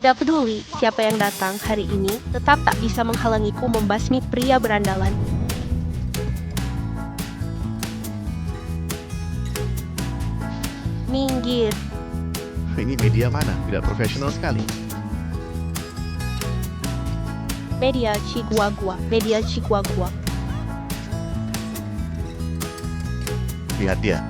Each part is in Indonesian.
Tidak peduli siapa yang datang hari ini, tetap tak bisa menghalangiku membasmi pria berandalan. Minggir. Ini media mana? Tidak profesional sekali. Media Chihuahua. Media Chihuahua. Lihat dia.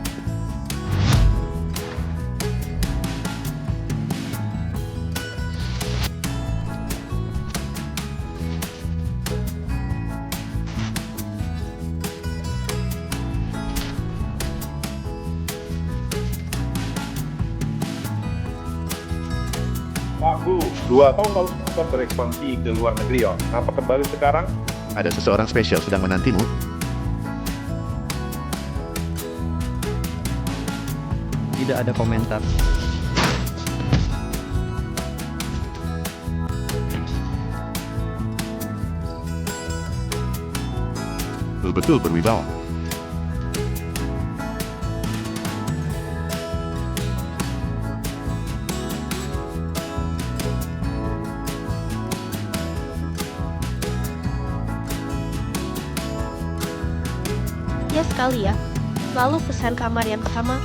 Pak Bu, 2 tahun lalu kita berekspansi ke luar negeri ya. Apakah baru sekarang? Ada seseorang spesial sedang menantimu. Tidak ada komentar. Betul-betul berwibawa. Ya sekali ya. Lalu pesan kamar yang sama.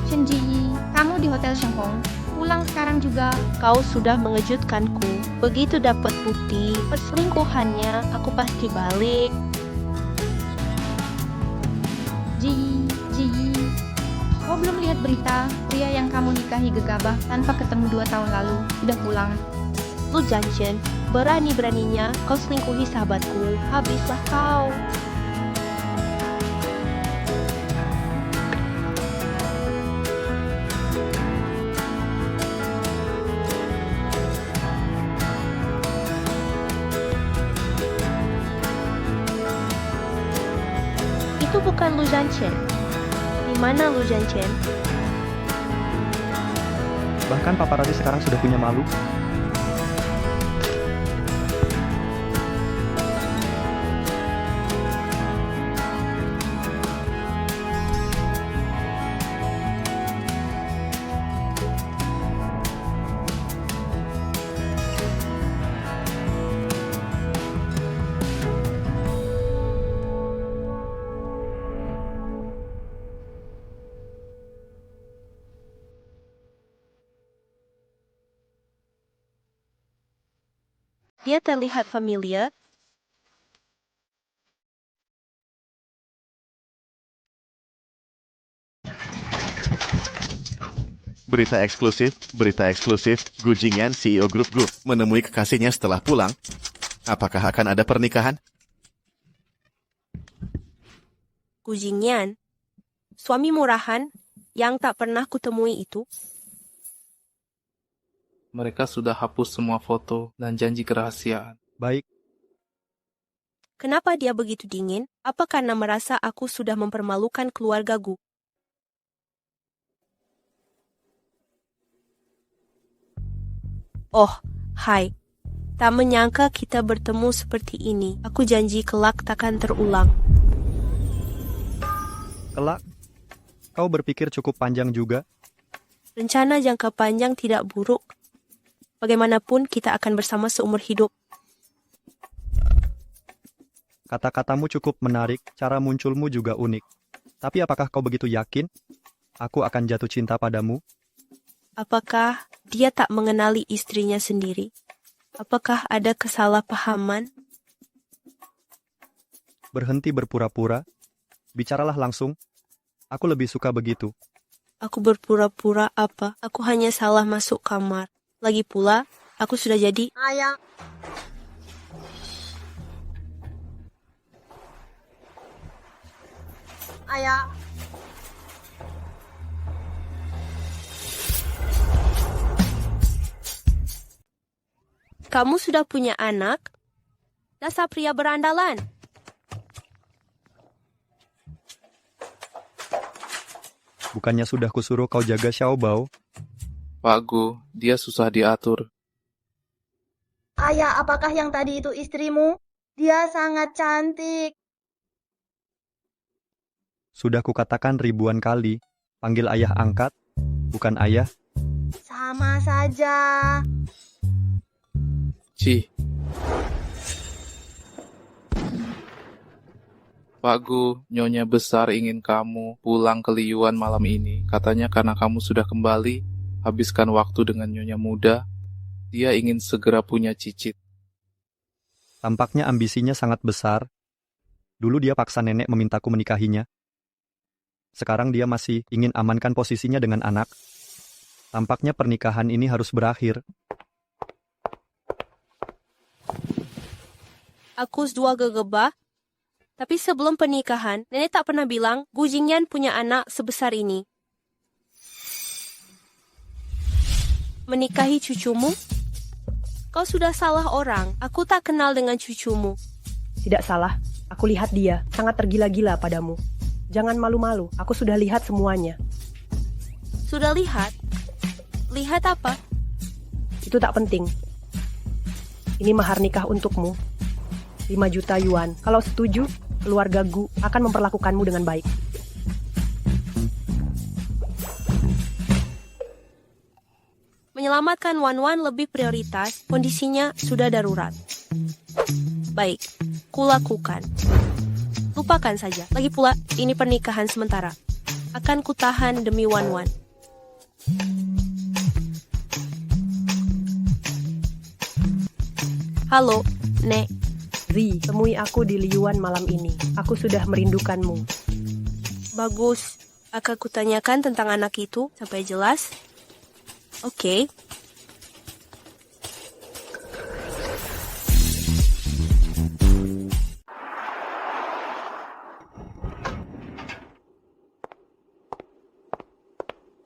Chen Jiyi, kamu di Hotel Shenghong. Pulang sekarang juga. Kau sudah mengejutkanku. Begitu dapat bukti perselingkuhannya, aku pasti balik. Jiyi. Kau belum lihat berita pria yang kamu nikahi gegabah tanpa ketemu 2 tahun lalu udah pulang. Lu Janchen, berani-beraninya kau selingkuhi sahabatku. Habislah kau. Itu bukan Lu Janchen. Di mana Lu Janchen? Bahkan paparazzi sekarang sudah punya malu. Dia terlihat familiar. Berita eksklusif, Gu Jingyan, CEO Grup Gu, menemui kekasihnya setelah pulang. Apakah akan ada pernikahan? Gu Jingyan, suami murahan yang tak pernah kutemui itu. Mereka sudah hapus semua foto dan janji kerahasiaan. Baik, Kenapa dia begitu dingin? Apa karena merasa aku sudah mempermalukan keluarga Gu? Oh, hai. Tak menyangka kita bertemu seperti ini. Aku janji kelak takkan terulang. kelak. Kau berpikir cukup panjang juga. Rencana jangka panjang tidak buruk. Bagaimanapun kita akan bersama seumur hidup. Kata-katamu cukup menarik, cara munculmu juga unik. Tapi apakah kau begitu yakin aku akan jatuh cinta padamu? Apakah dia tak mengenali istrinya sendiri? Apakah ada kesalahpahaman? Berhenti berpura-pura. Bicaralah langsung. Aku lebih suka begitu. Aku berpura-pura apa? Aku hanya salah masuk kamar. Lagi pula, aku sudah jadi ayah. Ayah. Kamu sudah punya anak? Dasar pria berandalan. Bukannya sudah kusuruh kau jaga Xiaobao? Pak Gu, dia susah diatur. Ayah, apakah yang tadi itu istrimu? Dia sangat cantik. Sudah kukatakan ribuan kali, panggil ayah angkat, bukan ayah. Sama saja. Cih. Pak Gu, Nyonya Besar ingin kamu pulang ke Liyuan malam ini. Katanya karena kamu sudah kembali, habiskan waktu dengan Nyonya muda, dia ingin segera punya cicit. Tampaknya ambisinya sangat besar. Dulu dia paksa nenek memintaku menikahinya. Sekarang dia masih ingin amankan posisinya dengan anak. Tampaknya pernikahan ini harus berakhir. Aku dua gegabah. Tapi sebelum pernikahan, nenek tak pernah bilang Gu Jingyan punya anak sebesar ini. Menikahi cucumu? Kau sudah salah orang. Aku tak kenal dengan cucumu. Tidak salah, aku lihat dia sangat tergila-gila padamu. Jangan malu-malu, aku sudah lihat semuanya. Sudah lihat? Lihat apa? Itu tak penting. Ini mahar nikah untukmu. 5 juta yuan. Kalau setuju, keluarga Gu akan memperlakukanmu dengan baik. Menyelamatkan Wan Wan lebih prioritas, kondisinya sudah darurat. Baik, kulakukan. Lupakan saja. Lagi pula, ini pernikahan sementara. Akan kutahan demi Wan Wan. Halo, Nek. Zi, temui aku di Liyuan malam ini. Aku sudah merindukanmu. Bagus. Akan kutanyakan tentang anak itu sampai jelas. Oke.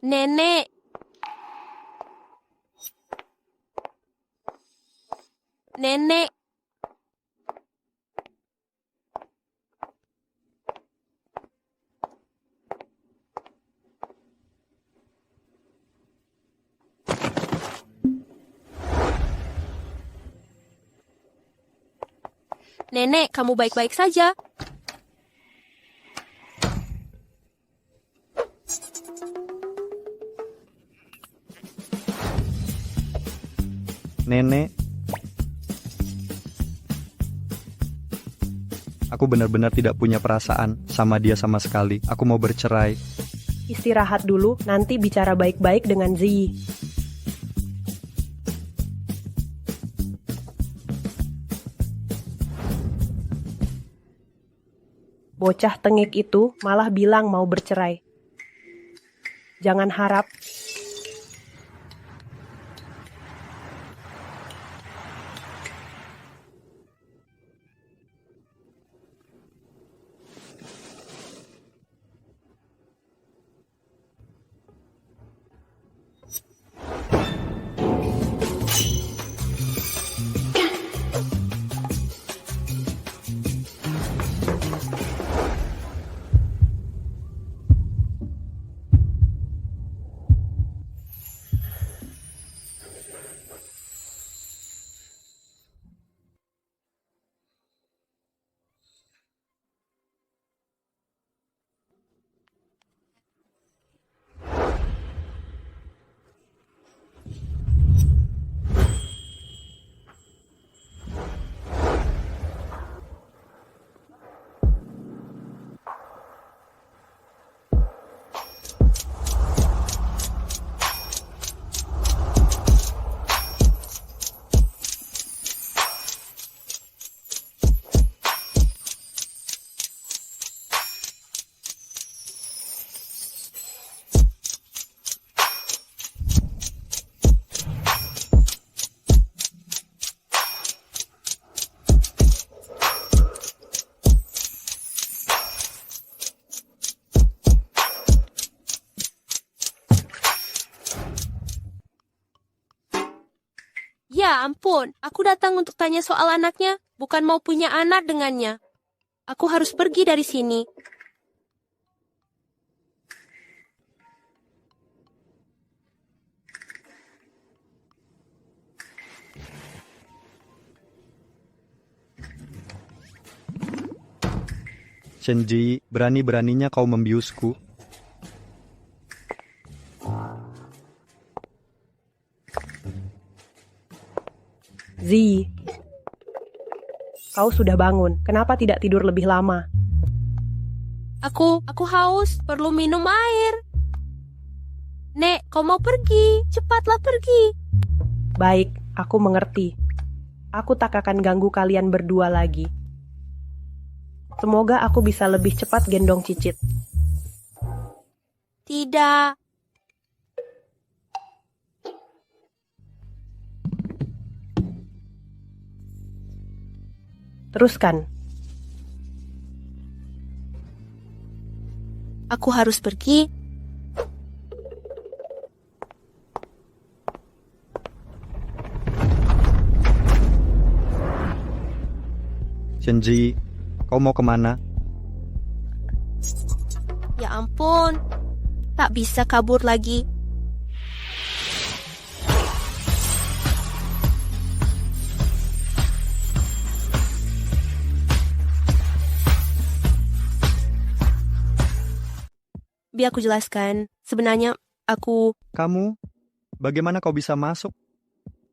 Nenek. Nenek. Nenek, kamu baik-baik saja. Nenek, aku benar-benar tidak punya perasaan sama dia sama sekali. Aku mau bercerai. Istirahat dulu, nanti bicara baik-baik dengan Zi. Bocah tengik itu malah bilang mau bercerai. Jangan harap. Ya ampun, aku datang untuk tanya soal anaknya, bukan mau punya anak dengannya. Aku harus pergi dari sini. Shenji, berani-beraninya kau membiusku. Zi, kau sudah bangun. Kenapa tidak tidur lebih lama? Aku haus, perlu minum air. Nek, kau mau pergi? Cepatlah pergi. Baik, aku mengerti. Aku tak akan ganggu kalian berdua lagi. Semoga aku bisa lebih cepat gendong Cicit. Tidak. Teruskan. Aku harus pergi. Shenji, kau mau kemana? Ya ampun. Tak bisa kabur lagi. Biar aku jelaskan. Sebenarnya aku... Kamu? Bagaimana kau bisa masuk?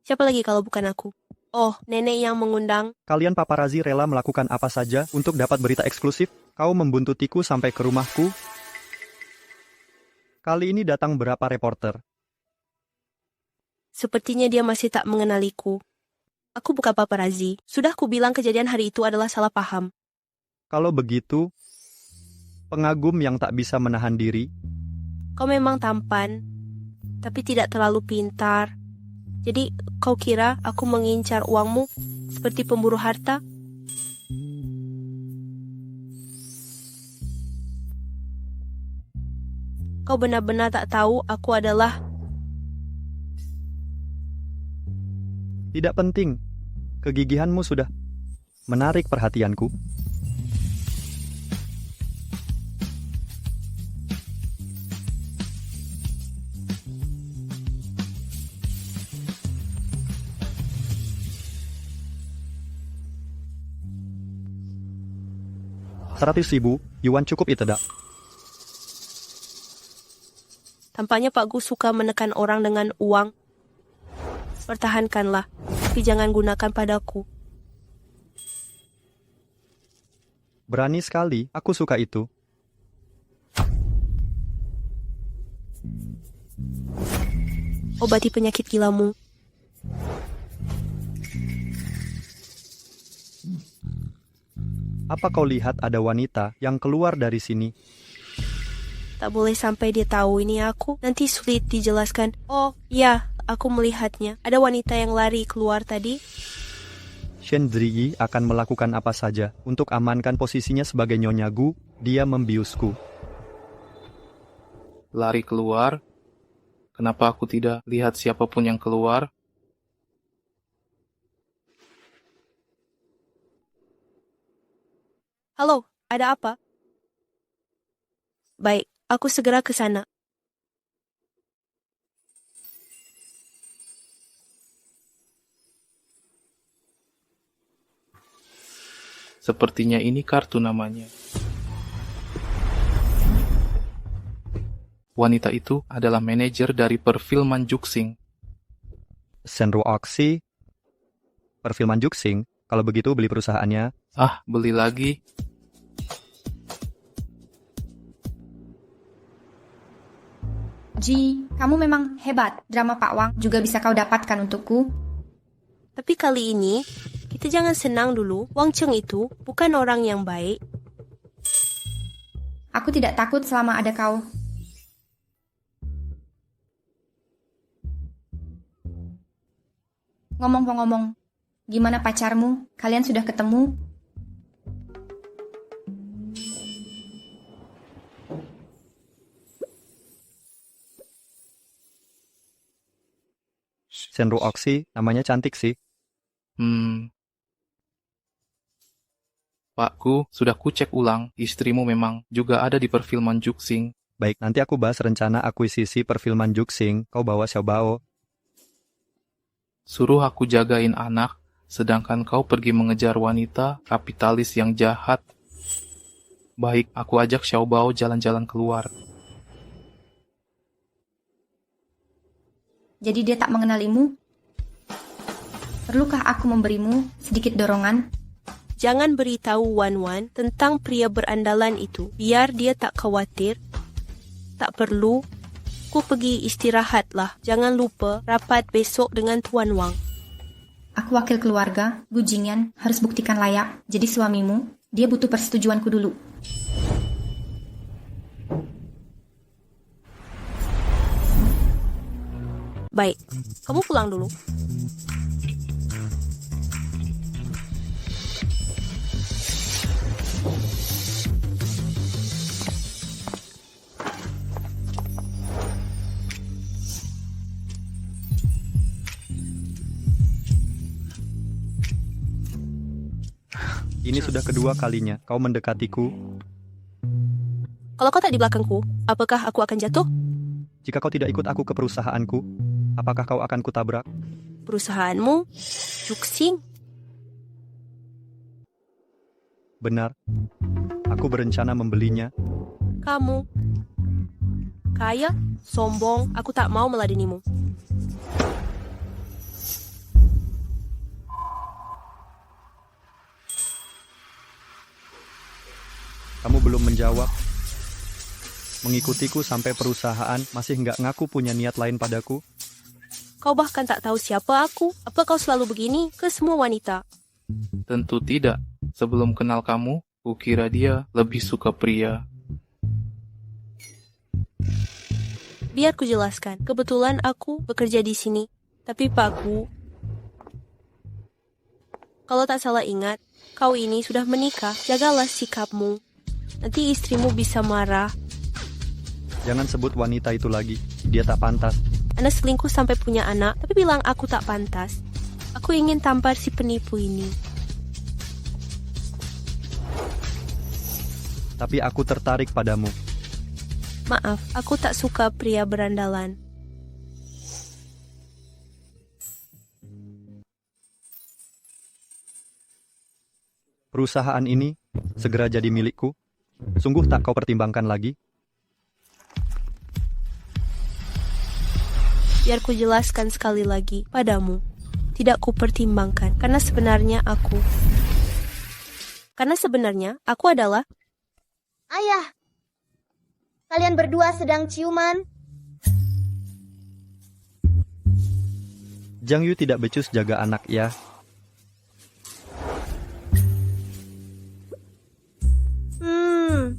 Siapa lagi kalau bukan aku? Oh, nenek yang mengundang. Kalian paparazi rela melakukan apa saja untuk dapat berita eksklusif? Kau membuntutiku sampai ke rumahku? Kali ini datang berapa reporter? Sepertinya dia masih tak mengenaliku. Aku bukan paparazzi. Sudah ku bilang kejadian hari itu adalah salah paham. Kalau begitu, pengagum yang tak bisa menahan diri. Kau memang tampan, tapi tidak terlalu pintar. Jadi, kau kira aku mengincar uangmu seperti pemburu harta? Kau benar-benar tak tahu aku adalah... Tidak penting. Kegigihanmu sudah menarik perhatianku. Yuan cukup itu tidak? Tampaknya Pak Gu suka menekan orang dengan uang. Pertahankanlah, tapi jangan gunakan padaku. Berani sekali, aku suka itu. Obati penyakit gilamu. Apa kau lihat ada wanita yang keluar dari sini? Tak boleh sampai dia tahu ini aku. Nanti sulit dijelaskan. Oh, ya, aku melihatnya. Ada wanita yang lari keluar tadi. Shendri akan melakukan apa saja untuk amankan posisinya sebagai Nyonya Gu. Dia membiusku. Lari keluar? Kenapa aku tidak lihat siapapun yang keluar? Halo, ada apa? Baik, aku segera ke sana. Sepertinya ini kartu namanya. Wanita itu adalah manajer dari perfilman Juxing. Senro Oxy, perfilman Juxing. Kalau begitu beli perusahaannya. Ah, beli lagi? Ji, kamu memang hebat. Drama Pak Wang juga bisa kau dapatkan untukku. Tapi kali ini, kita jangan senang dulu. Wang Cheng itu bukan orang yang baik. Aku tidak takut selama ada kau. Ngomong-ngomong, gimana pacarmu? Kalian sudah ketemu? Senro Oxy, namanya cantik sih. Pakku, sudah kucek ulang, istrimu memang juga ada di perfilman Juxing. Baik, nanti aku bahas rencana akuisisi perfilman Juxing. Kau bawa Xiaobao. Suruh aku jagain anak, sedangkan kau pergi mengejar wanita kapitalis yang jahat. Baik, aku ajak Xiaobao jalan-jalan keluar. Jadi dia tak mengenalimu? Perlukah aku memberimu sedikit dorongan? Jangan beritahu Wan tentang pria berandalan itu, biar dia tak khawatir. Tak perlu. Ku pergi istirahatlah. Jangan lupa rapat besok dengan Tuan Wang. Aku wakil keluarga, Gu Jingyan harus buktikan layak. Jadi suamimu, dia butuh persetujuanku dulu. Baik, kamu pulang dulu. Ini sudah kedua kalinya kau mendekatiku. Kalau kau tak di belakangku, apakah aku akan jatuh? Jika kau tidak ikut aku ke perusahaanku, apakah kau akan kutabrak? Perusahaanmu? Juxing? Benar. Aku berencana membelinya. Kamu? Kaya? Sombong? Aku tak mau meladenimu. Kamu belum menjawab. Mengikutiku sampai perusahaan masih nggak ngaku punya niat lain padaku. Kau bahkan tak tahu siapa aku. Apa kau selalu begini ke semua wanita? Tentu tidak. Sebelum kenal kamu, kukira dia lebih suka pria. Biar ku jelaskan. Kebetulan aku bekerja di sini. Tapi Pak Gu, kalau tak salah ingat, kau ini sudah menikah. Jagalah sikapmu. Nanti istrimu bisa marah. Jangan sebut wanita itu lagi. Dia tak pantas. Anda selingkuh sampai punya anak, tapi bilang aku tak pantas. Aku ingin tampar si penipu ini. Tapi aku tertarik padamu. Maaf, aku tak suka pria berandalan. Perusahaan ini segera jadi milikku. Sungguh tak kau pertimbangkan lagi? Biar ku jelaskan sekali lagi padamu. Tidak ku pertimbangkan, karena sebenarnya aku adalah... Ayah, kalian berdua sedang ciuman? Jiang Yu tidak becus jaga anak ya.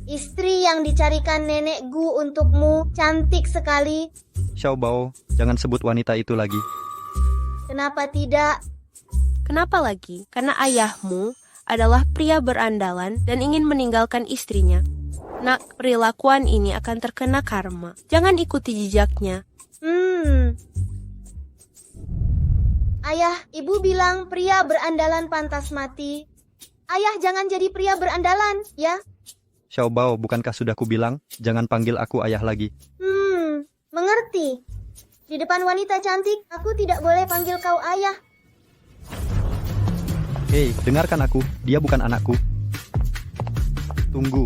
Istri yang dicarikan nenek Gu untukmu cantik sekali. Xiaobao, jangan sebut wanita itu lagi. Kenapa tidak? Kenapa lagi? Karena ayahmu adalah pria berandalan dan ingin meninggalkan istrinya. Nak, perilakuan ini akan terkena karma. Jangan ikuti jejaknya. Ayah, ibu bilang pria berandalan pantas mati. Ayah jangan jadi pria berandalan, ya? Xiaobao, bukankah sudah kubilang, jangan panggil aku ayah lagi. Mengerti. Di depan wanita cantik, aku tidak boleh panggil kau ayah. Hei, dengarkan aku, dia bukan anakku. Tunggu.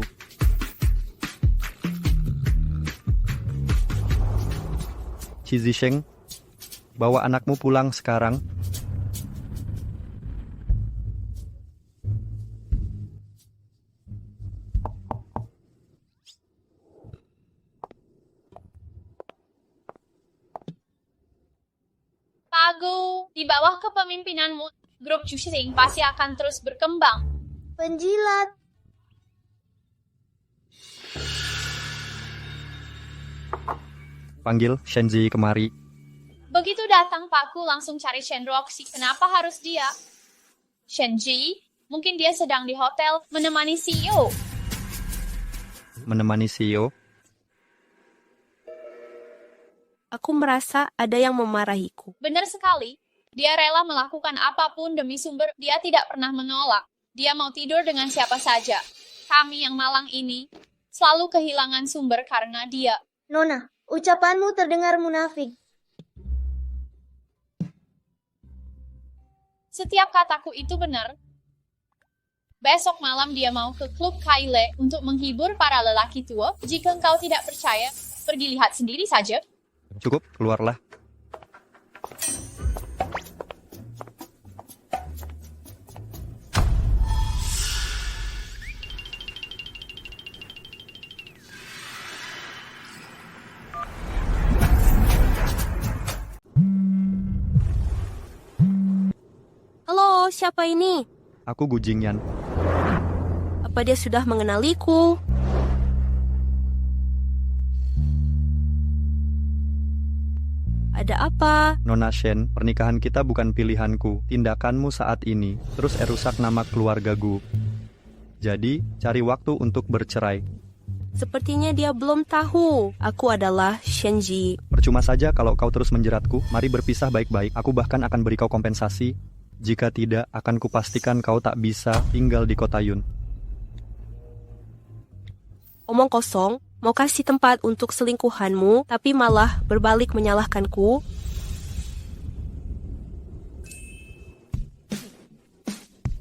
Qi Zisheng, bawa anakmu pulang sekarang. Pagu, di bawah kepemimpinanmu, grup Juxing pasti akan terus berkembang. Penjilat. Panggil Shenzi kemari. Begitu datang Pakku langsung cari Shen Roxy. Kenapa harus dia? Shenji, mungkin dia sedang di hotel menemani CEO. Menemani CEO. Aku merasa ada yang memarahiku. Benar sekali. Dia rela melakukan apapun demi sumber. Dia tidak pernah menolak. Dia mau tidur dengan siapa saja. Kami yang malang ini selalu kehilangan sumber karena dia. Nona, ucapanmu terdengar munafik. Setiap kataku itu benar. Besok malam dia mau ke klub Kaile untuk menghibur para lelaki tua. Jika engkau tidak percaya, pergi lihat sendiri saja. Cukup, keluarlah. Halo, siapa ini? Aku Gu Jingyan. Apa dia sudah mengenaliku? Ada apa? Nona Shen, pernikahan kita bukan pilihanku. Tindakanmu saat ini terus erusak nama keluarga Gu. Jadi, cari waktu untuk bercerai. Sepertinya dia belum tahu. Aku adalah Shenji. Percuma saja kalau kau terus menjeratku. Mari berpisah baik-baik. Aku bahkan akan beri kau kompensasi. Jika tidak, akan kupastikan kau tak bisa tinggal di kota Yun. Omong kosong, mau kasih tempat untuk selingkuhanmu, tapi malah berbalik menyalahkanku.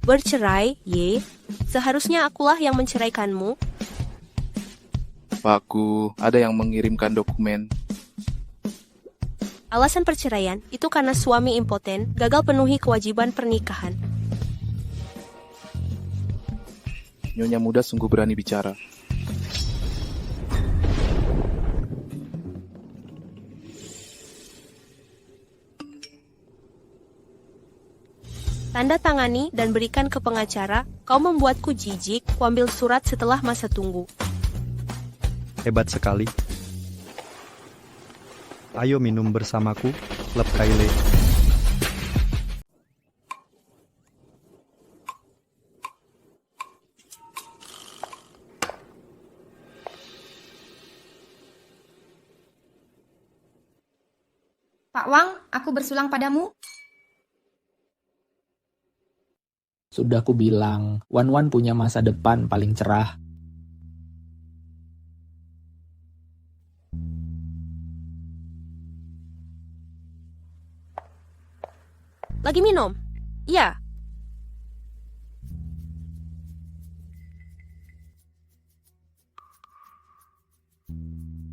Bercerai, ye. Seharusnya akulah yang menceraikanmu. Pak Gu, ada yang mengirimkan dokumen. Alasan perceraian itu karena suami impoten gagal penuhi kewajiban pernikahan. Nyonya muda sungguh berani bicara. Tanda tangani dan berikan ke pengacara. Kau membuatku jijik. Kuambil surat setelah masa tunggu. Hebat sekali. Ayo minum bersamaku, Klub Kaile. Pak Wang, aku bersulang padamu. Sudah ku bilang, Wan Wan punya masa depan paling cerah. Lagi minum? Iya.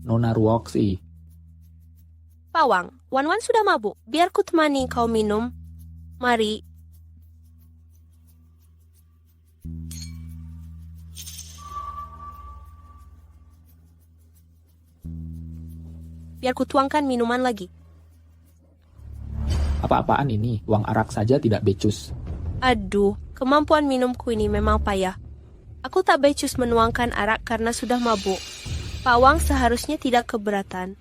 Nona Ruoxi, Pak Wang, Wan sudah mabuk. Biar ku temani kau minum. Mari. Biar ku tuangkan minuman lagi. apa-apaan ini? Uang arak saja tidak becus. Aduh, kemampuan minumku ini memang payah. Aku tak becus menuangkan arak karena sudah mabuk. Pak Wang seharusnya tidak keberatan,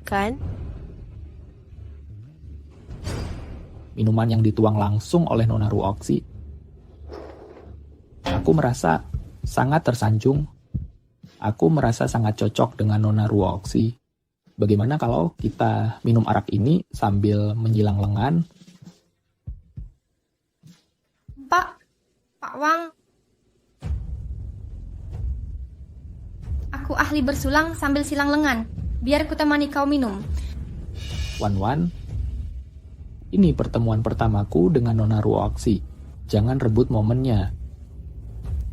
kan? Minuman yang dituang langsung oleh Nona Ruoxi. Aku merasa sangat tersanjung. Aku merasa sangat cocok dengan Nona Ruoxi. Bagaimana kalau kita minum arak ini sambil menyilang lengan? Pak Wang. Aku ahli bersulang sambil silang lengan. Biar ku temani kau minum. Wan, ini pertemuan pertamaku dengan Nona Ruoxi. Jangan rebut momennya.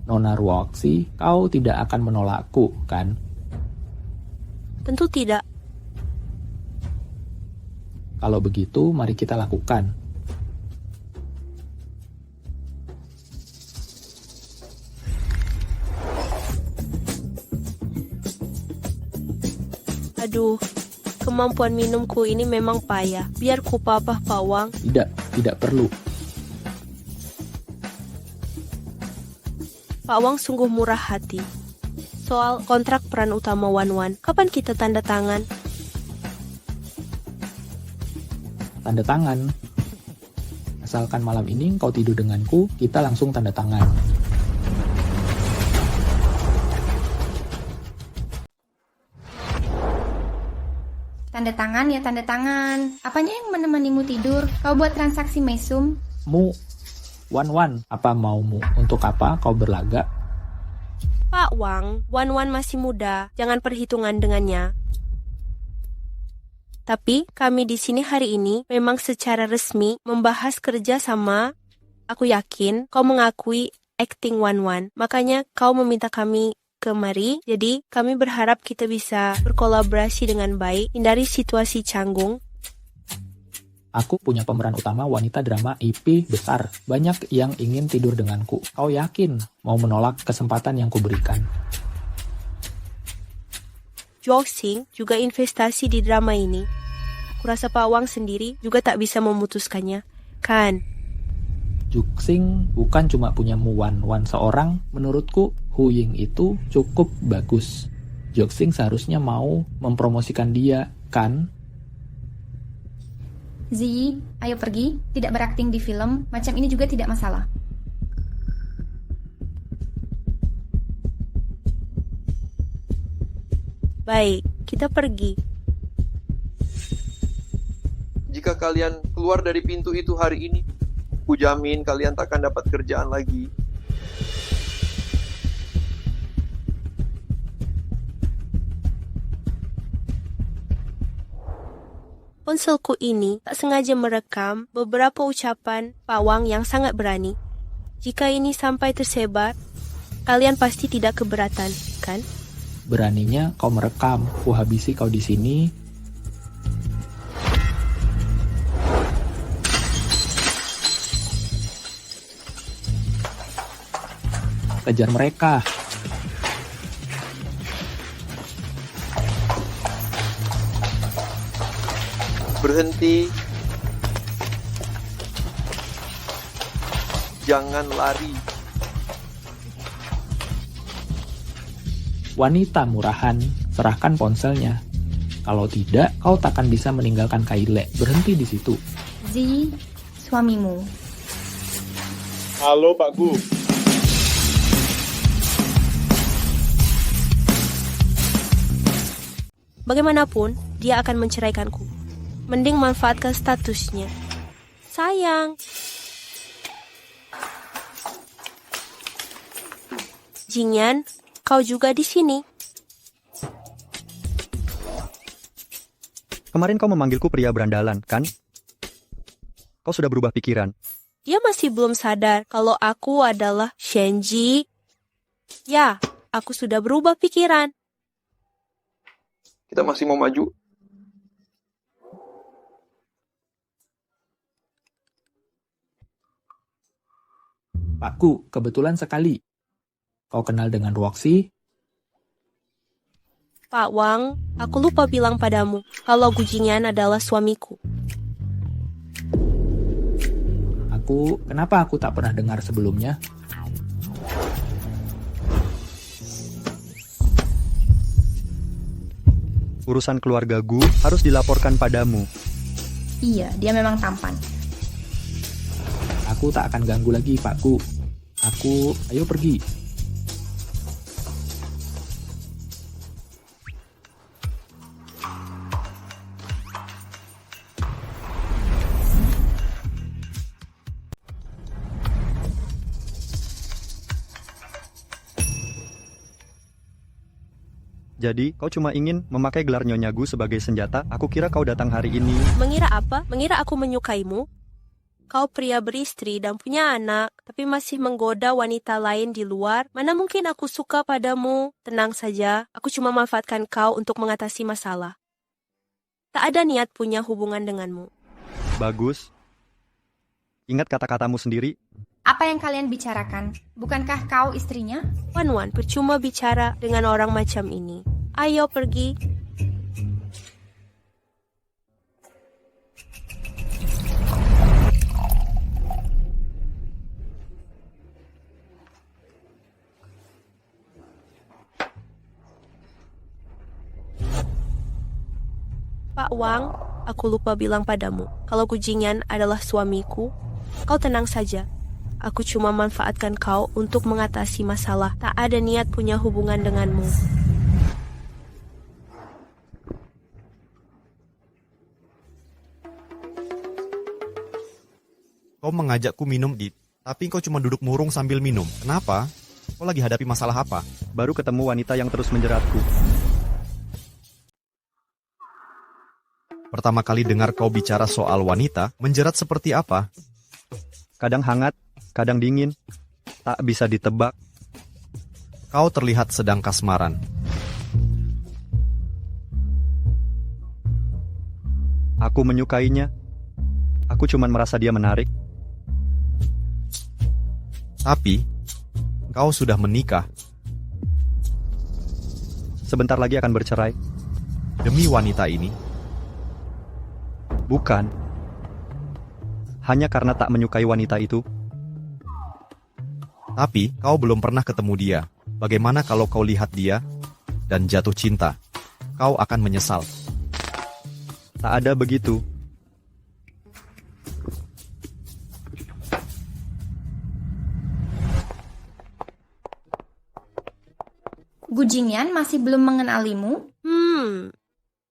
Nona Ruoxi, kau tidak akan menolakku, kan? Tentu tidak. Kalau begitu, mari kita lakukan. Aduh, kemampuan minumku ini memang payah. Biar ku papah Pak Wang. Tidak perlu. Pak Wang sungguh murah hati. Soal kontrak peran utama Wan, kapan kita tanda tangan? Tanda tangan. Asalkan malam ini kau tidur denganku, kita langsung tanda tangan. Tanda tangan ya tanda tangan. Apanya yang menemanimu tidur? Kau buat transaksi mesum? Wan, apa maumu? Untuk apa kau berlagak? Pak Wang, Wan masih muda. Jangan perhitungan dengannya. Tapi kami di sini hari ini memang secara resmi membahas kerja sama. Aku yakin kau mengakui acting Wan-Wan. Makanya kau meminta kami kemari. Jadi kami berharap kita bisa berkolaborasi dengan baik, hindari situasi canggung. Aku punya pemeran utama wanita drama IP besar. Banyak yang ingin tidur denganku. Kau yakin mau menolak kesempatan yang kuberikan? Joxing juga investasi di drama ini. Kurasa Pak Wang sendiri juga tak bisa memutuskannya, kan? Joxing bukan cuma punya Wan-Wan seorang. Menurutku, Hu Ying itu cukup bagus. Joxing seharusnya mau mempromosikan dia, kan? Ziyi, ayo pergi. Tidak berakting di film, macam ini juga tidak masalah. Baik, kita pergi. Jika kalian keluar dari pintu itu hari ini, ku jamin kalian takkan dapat kerjaan lagi. Ponselku ini tak sengaja merekam beberapa ucapan Pak Wang yang sangat berani. Jika ini sampai tersebar, kalian pasti tidak keberatan, kan? Beraninya kau merekam, ku habisi kau di sini. Kejar mereka. Berhenti. Jangan lari. Wanita murahan, serahkan ponselnya. Kalau tidak, kau takkan bisa meninggalkan Kaile. Berhenti di situ. Ziyi, suamimu. Halo Pak Gu. Bagaimanapun, dia akan menceraikanku. Mending manfaatkan statusnya. Sayang. Jingyan, kau juga di sini. Kemarin kau memanggilku pria berandalan, kan? Kau sudah berubah pikiran. Dia masih belum sadar kalau aku adalah Shenji. Ya, aku sudah berubah pikiran. Kita masih mau maju. Pakku, kebetulan sekali. Kau kenal dengan Roxy? Pak Wang, aku lupa bilang padamu kalau Gu Jingyan adalah suamiku. Kenapa aku tak pernah dengar sebelumnya? Urusan keluarga Gu harus dilaporkan padamu. Iya, dia memang tampan. Aku tak akan ganggu lagi, Pakku. Ayo pergi. Jadi, kau cuma ingin memakai gelar Nyonya Gu sebagai senjata? Aku kira kau datang hari ini. Mengira apa? Mengira aku menyukaimu? Kau pria beristri dan punya anak, tapi masih menggoda wanita lain di luar. Mana mungkin aku suka padamu? Tenang saja, aku cuma manfaatkan kau untuk mengatasi masalah. Tak ada niat punya hubungan denganmu. Bagus. Ingat kata-katamu sendiri. Apa yang kalian bicarakan? Bukankah kau istrinya? Wan-Wan, percuma bicara dengan orang macam ini. Ayo pergi. Pak Wang, aku lupa bilang padamu, kalau Gu Jingyan adalah suamiku, kau tenang saja. Aku cuma manfaatkan kau untuk mengatasi masalah. Tak ada niat punya hubungan denganmu. Kau mengajakku minum, tapi kau cuma duduk murung sambil minum. Kenapa? Kau lagi hadapi masalah apa? Baru ketemu wanita yang terus menjeratku. Pertama kali dengar kau bicara soal wanita, menjerat seperti apa? Kadang hangat, kadang dingin. tak bisa ditebak. Kau terlihat sedang kasmaran. Aku menyukainya. Aku cuma merasa dia menarik. Tapi, kau sudah menikah. Sebentar lagi akan bercerai. Demi wanita ini, Bukan. Hanya karena tak menyukai wanita itu. tapi kau belum pernah ketemu dia. Bagaimana kalau kau lihat dia dan jatuh cinta? Kau akan menyesal. Tak ada begitu. Gu Jingyan masih belum mengenalimu?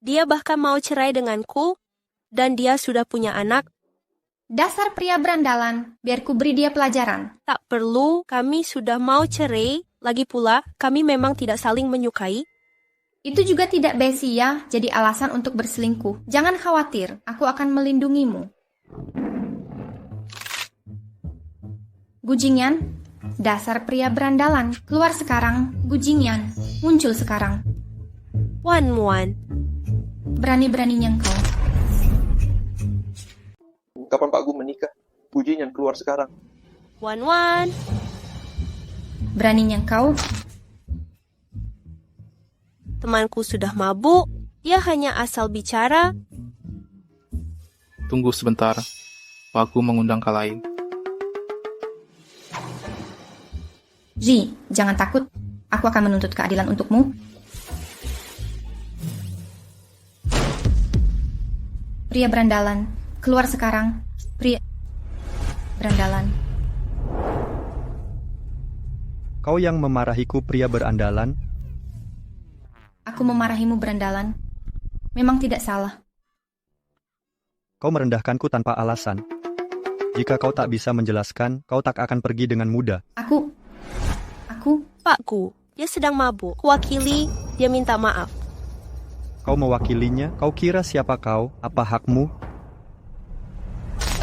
Dia bahkan mau cerai denganku, dan dia sudah punya anak. Dasar pria berandalan, biar ku beri dia pelajaran. Tak perlu, kami sudah mau cerai. Lagi pula, kami memang tidak saling menyukai. Itu juga tidak besi ya, jadi alasan untuk berselingkuh. Jangan khawatir, aku akan melindungimu. Gu Jingyan, dasar pria berandalan. Keluar sekarang, Gu Jingyan. Muncul sekarang. Wan. Berani-beraninya engkau. Kapan Pak Gu menikah? Gu Jingyan keluar sekarang. Wan. Beraninya engkau. Temanku sudah mabuk. Dia hanya asal bicara. Tunggu sebentar. Pak Gu mengundang kalain. Ji, jangan takut. Aku akan menuntut keadilan untukmu. Pria berandalan, keluar sekarang. Pria berandalan. Kau yang memarahiku, pria berandalan. Aku memarahimu berandalan. Memang tidak salah. Kau merendahkanku tanpa alasan. Jika kau tak bisa menjelaskan, kau tak akan pergi dengan mudah. Aku. Pak Gu, dia sedang mabuk. Kuwakili, dia minta maaf. Kau mewakilinya, kau kira siapa kau? Apa hakmu?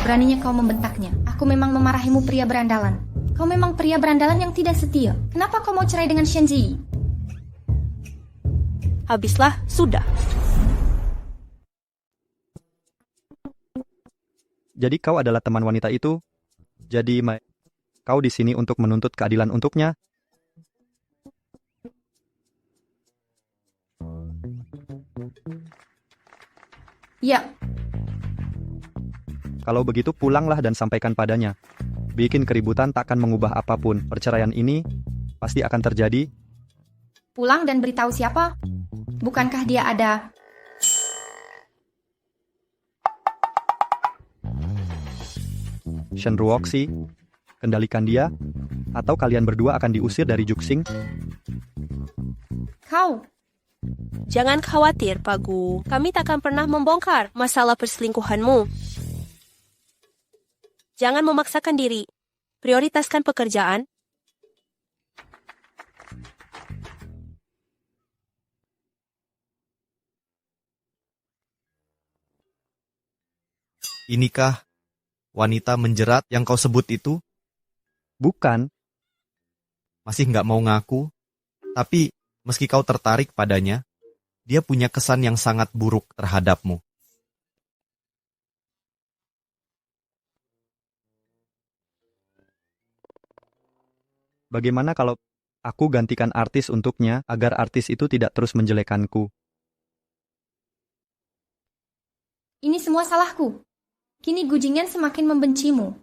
Beraninya kau membentaknya. Aku memang memarahimu pria berandalan. Kau memang pria berandalan yang tidak setia. Kenapa kau mau cerai dengan Shenji? Habislah, sudah. Jadi kau adalah teman wanita itu? Jadi kau di sini untuk menuntut keadilan untuknya? Ya. Kalau begitu pulanglah dan sampaikan padanya. Bikin keributan takkan mengubah apapun. Perceraian ini pasti akan terjadi. Pulang dan beritahu siapa? Bukankah dia ada? Shen Ruoxi, kendalikan dia, atau kalian berdua akan diusir dari Juxing. Kau. Jangan khawatir, Pak Gu. Kami takkan pernah membongkar masalah perselingkuhanmu. Jangan memaksakan diri. Prioritaskan pekerjaan. Inikah wanita menjerat yang kau sebut itu? Bukan. Masih nggak mau ngaku? Tapi meski kau tertarik padanya, dia punya kesan yang sangat buruk terhadapmu. Bagaimana kalau aku gantikan artis untuknya agar artis itu tidak terus menjelekanku? Ini semua salahku. Kini Gu Jingyan semakin membencimu.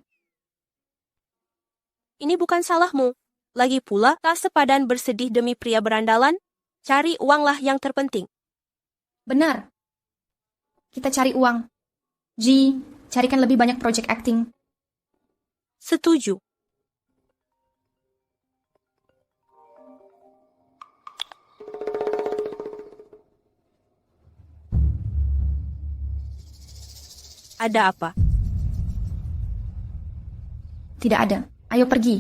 Ini bukan salahmu. Lagi pula, tak sepadan bersedih demi pria berandalan. Cari uanglah yang terpenting. Benar. Kita cari uang. Ji, carikan lebih banyak project acting. Setuju. Ada apa? Tidak ada. Ayo pergi.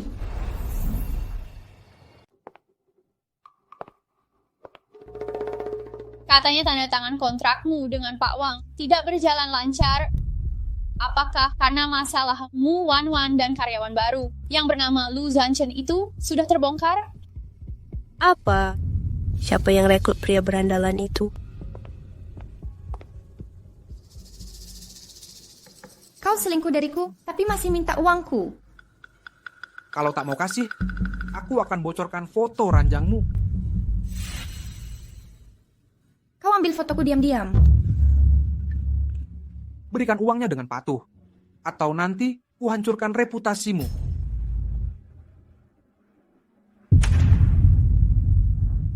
Katanya tanda tangan kontrakmu dengan Pak Wang tidak berjalan lancar. Apakah karena masalah Mu Wan dan karyawan baru yang bernama Lu Zanchen itu sudah terbongkar? Apa? Siapa yang rekrut pria berandalan itu? Kau selingkuh dariku, tapi masih minta uangku. Kalau tak mau kasih, aku akan bocorkan foto ranjangmu. Kau ambil fotoku diam-diam. Berikan uangnya dengan patuh, atau nanti kuhancurkan reputasimu.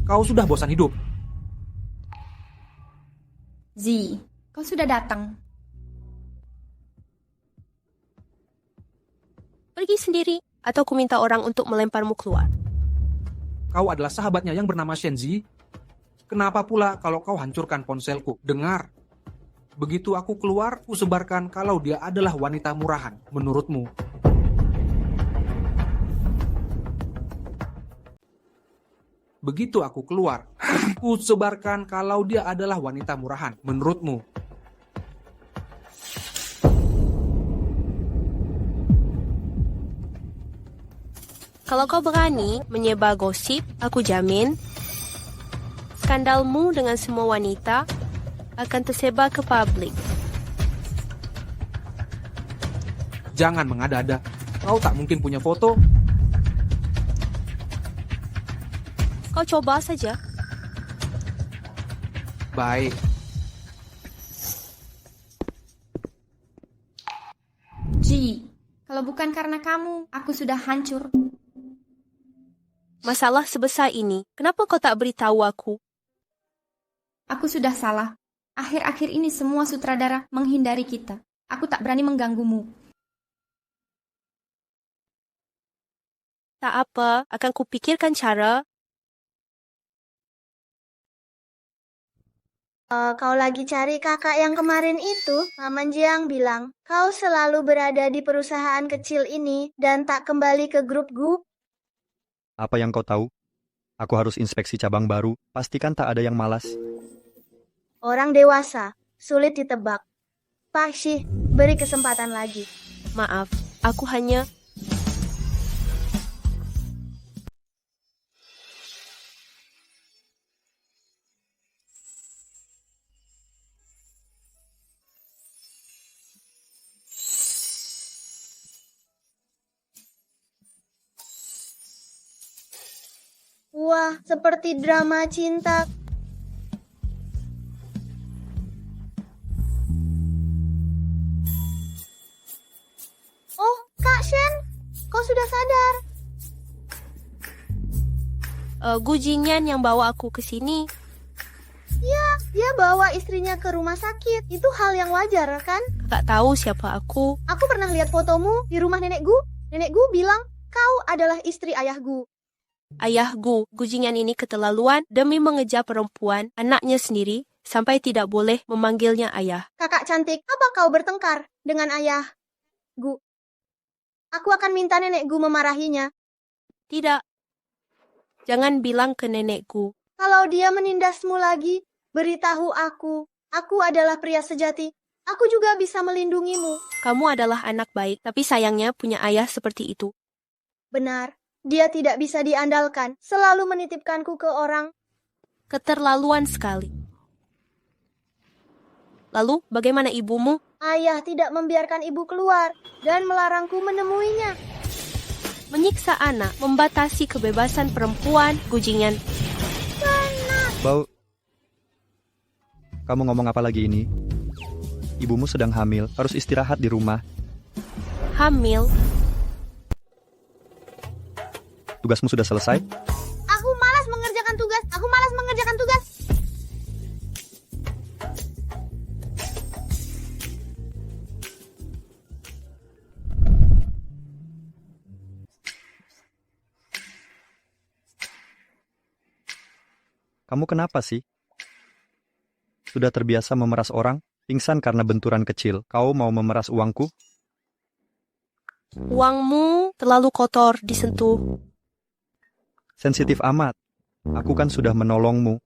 Kau sudah bosan hidup? Zi, kau sudah datang. Pergi sendiri, atau ku minta orang untuk melemparmu keluar. Kau adalah sahabatnya yang bernama Shenzi. Kenapa pula kalau kau hancurkan ponselku? Dengar. Begitu aku keluar, ku sebarkan kalau dia adalah wanita murahan, menurutmu. Begitu aku keluar, ku sebarkan kalau dia adalah wanita murahan, menurutmu. Kalau kau berani menyebar gosip, aku jamin skandalmu dengan semua wanita akan tersebar ke publik. Jangan mengada-ada. Kau tak mungkin punya foto. Kau coba saja. Baik. Ji, kalau bukan karena kamu, aku sudah hancur. Masalah sebesar ini, kenapa kau tak beritahu aku? Aku sudah salah. Akhir-akhir ini semua sutradara menghindari kita. Aku tak berani mengganggumu. Tak apa, akan kupikirkan cara. Kau lagi cari kakak yang kemarin itu? Paman Jiang bilang, kau selalu berada di perusahaan kecil ini dan tak kembali ke grup Gu. Apa yang kau tahu? Aku harus inspeksi cabang baru, pastikan tak ada yang malas. Orang dewasa, sulit ditebak. Pak Shi, beri kesempatan lagi. Maaf, aku hanya... Wah, seperti drama cinta. Oh, Kak Shen, kau sudah sadar. Gu Jingyan yang bawa aku ke sini. Ya, dia bawa istrinya ke rumah sakit. Itu hal yang wajar, kan? Kakak tahu siapa aku. Aku pernah lihat fotomu di rumah nenek Gu. Nenek Gu bilang kau adalah istri ayah Gu. Ayah Gu Jingyan ini keterlaluan demi mengejar perempuan, anaknya sendiri, sampai tidak boleh memanggilnya ayah. Kakak cantik, apa kau bertengkar dengan ayah Gu? Aku akan minta nenek Gu memarahinya. Tidak. Jangan bilang ke nenek Gu. Kalau dia menindasmu lagi, beritahu aku. Aku adalah pria sejati. Aku juga bisa melindungimu. Kamu adalah anak baik, tapi sayangnya punya ayah seperti itu. Benar. Dia tidak bisa diandalkan, selalu menitipkanku ke orang. Keterlaluan sekali. Lalu, bagaimana ibumu? Ayah tidak membiarkan ibu keluar dan melarangku menemuinya. Menyiksa anak, membatasi kebebasan perempuan, Gu Jingyan. Bau. Kamu ngomong apa lagi ini? Ibumu sedang hamil, harus istirahat di rumah. Hamil? Tugasmu sudah selesai? Aku malas mengerjakan tugas. Aku malas mengerjakan tugas. Kamu kenapa sih? Sudah terbiasa memeras orang, pingsan karena benturan kecil. Kau mau memeras uangku? Uangmu terlalu kotor disentuh. Sensitif amat. Aku kan sudah menolongmu.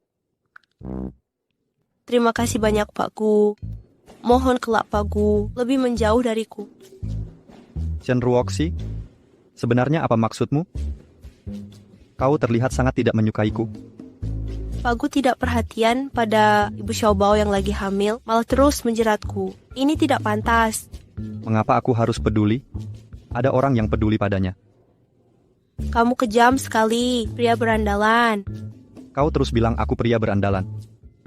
Terima kasih banyak, Pak Gu. Mohon kelak Pak Gu lebih menjauh dariku. Shen Ruoxi, sebenarnya apa maksudmu? Kau terlihat sangat tidak menyukaiku. Pak Gu tidak perhatian pada Ibu Xiaobao yang lagi hamil, malah terus menjeratku. Ini tidak pantas. Mengapa aku harus peduli? Ada orang yang peduli padanya. Kamu kejam sekali, pria berandalan. Kau terus bilang aku pria berandalan.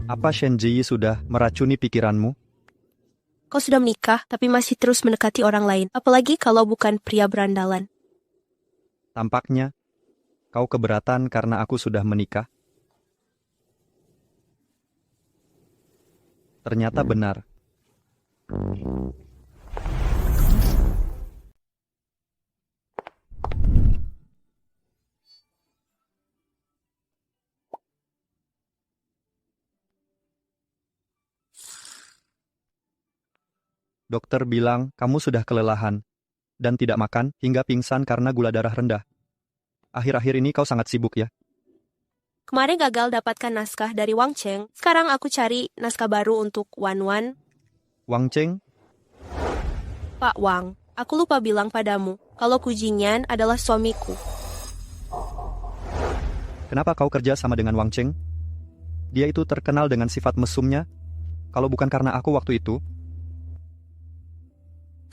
Apa Shen Ji sudah meracuni pikiranmu? Kau sudah menikah, tapi masih terus mendekati orang lain. Apalagi kalau bukan pria berandalan. Tampaknya, kau keberatan karena aku sudah menikah. Ternyata benar. Dokter bilang kamu sudah kelelahan dan tidak makan hingga pingsan karena gula darah rendah. Akhir-akhir ini kau sangat sibuk ya? Kemarin gagal dapatkan naskah dari Wang Cheng. Sekarang aku cari naskah baru untuk Wan Wan. Wang Cheng? Pak Wang, aku lupa bilang padamu kalau Gu Jingyan adalah suamiku. Kenapa kau kerja sama dengan Wang Cheng? Dia itu terkenal dengan sifat mesumnya. Kalau bukan karena aku waktu itu.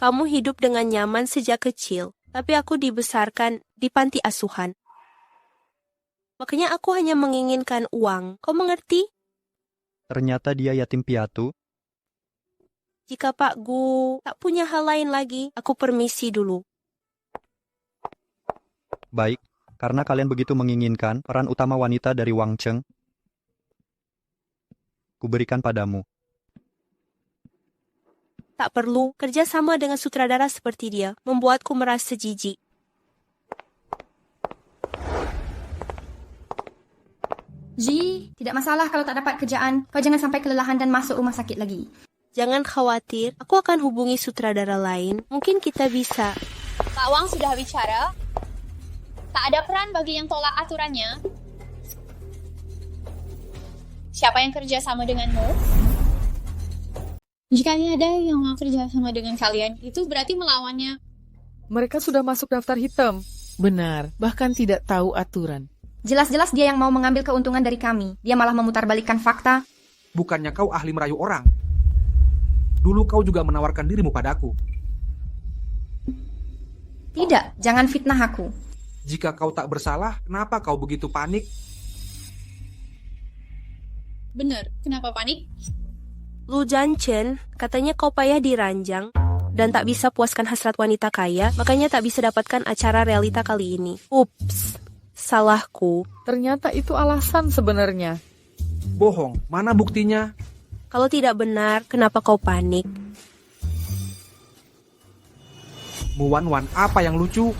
Kamu hidup dengan nyaman sejak kecil, tapi aku dibesarkan di panti asuhan. Makanya aku hanya menginginkan uang. Kau mengerti? Ternyata dia yatim piatu. Jika Pak Gu tak punya hal lain lagi, aku permisi dulu. Baik, karena kalian begitu menginginkan peran utama wanita dari Wang Cheng, kuberikan padamu. Tak perlu, kerja sama dengan sutradara seperti dia, membuatku merasa jijik. Ji, tidak masalah kalau tak dapat kerjaan. Kau jangan sampai kelelahan dan masuk rumah sakit lagi. Jangan khawatir, aku akan hubungi sutradara lain. Mungkin kita bisa. Pak Wang sudah bicara. Tak ada peran bagi yang tolak aturannya. Siapa yang kerja sama denganmu? Jika ada yang mau kerja sama dengan kalian, itu berarti melawannya. Mereka sudah masuk daftar hitam. Benar, bahkan tidak tahu aturan. Jelas-jelas dia yang mau mengambil keuntungan dari kami. Dia malah memutarbalikkan fakta. Bukannya kau ahli merayu orang. Dulu kau juga menawarkan dirimu padaku. Tidak, jangan fitnah aku. Jika kau tak bersalah, kenapa kau begitu panik? Benar, kenapa panik? Lu Janchen, katanya kau payah diranjang dan tak bisa puaskan hasrat wanita kaya, makanya tak bisa dapatkan acara realita kali ini. Ups, salahku. Ternyata itu alasan sebenarnya. Bohong, mana buktinya? Kalau tidak benar, kenapa kau panik? Wan, apa yang lucu?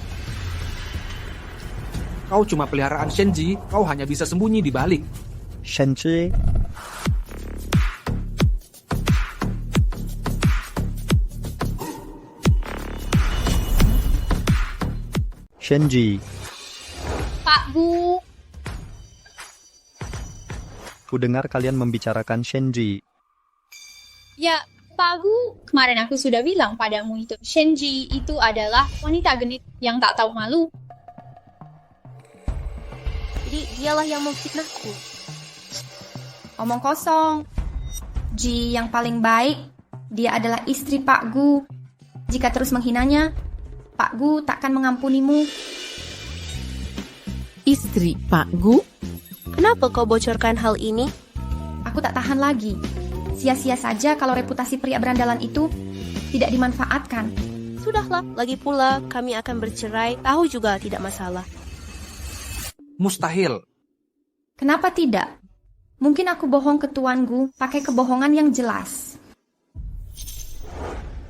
Kau cuma peliharaan Shenji, kau hanya bisa sembunyi di balik. Shenji. Shenji. Pak Gu. Ku dengar kalian membicarakan Shenji. Ya, Pak Gu. Kemarin aku sudah bilang padamu itu. Shenji itu adalah wanita genit yang tak tahu malu. Jadi dialah yang memfitnahku. Omong kosong. Ji yang paling baik, dia adalah istri Pak Gu. Jika terus menghinanya, Pak Gu takkan mengampunimu. Istri Pak Gu? Kenapa kau bocorkan hal ini? Aku tak tahan lagi. Sia-sia saja kalau reputasi pria berandalan itu tidak dimanfaatkan. Sudahlah, lagi pula kami akan bercerai, tahu juga tidak masalah. Mustahil. Kenapa tidak? Mungkin aku bohong ke Tuan Gu pakai kebohongan yang jelas.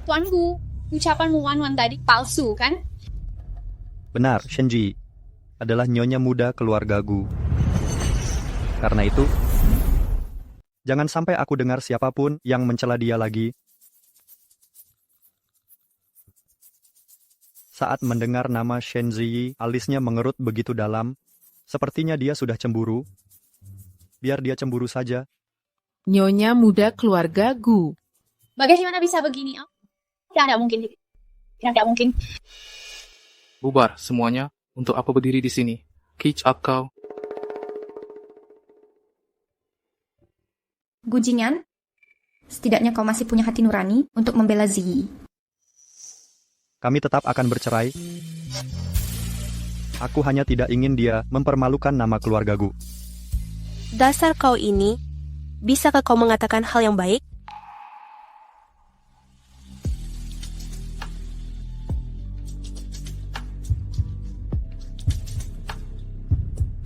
Tuan Gu, ucapanmu Wan tadi palsu, kan? Benar, Shenji adalah nyonya muda keluarga Gu. Karena itu, jangan sampai aku dengar siapapun yang mencela dia lagi. Saat mendengar nama Shenji, alisnya mengerut begitu dalam. Sepertinya dia sudah cemburu. Biar dia cemburu saja. Nyonya muda keluarga Gu. Bagaimana bisa begini? Oh, tidak mungkin. Tidak mungkin. Bubar semuanya. Untuk apa berdiri di sini? Catch up kau. Gujingan, setidaknya kau masih punya hati nurani untuk membela Zi. Kami tetap akan bercerai. Aku hanya tidak ingin dia mempermalukan nama keluargaku. Dasar kau ini, bisakah kau mengatakan hal yang baik?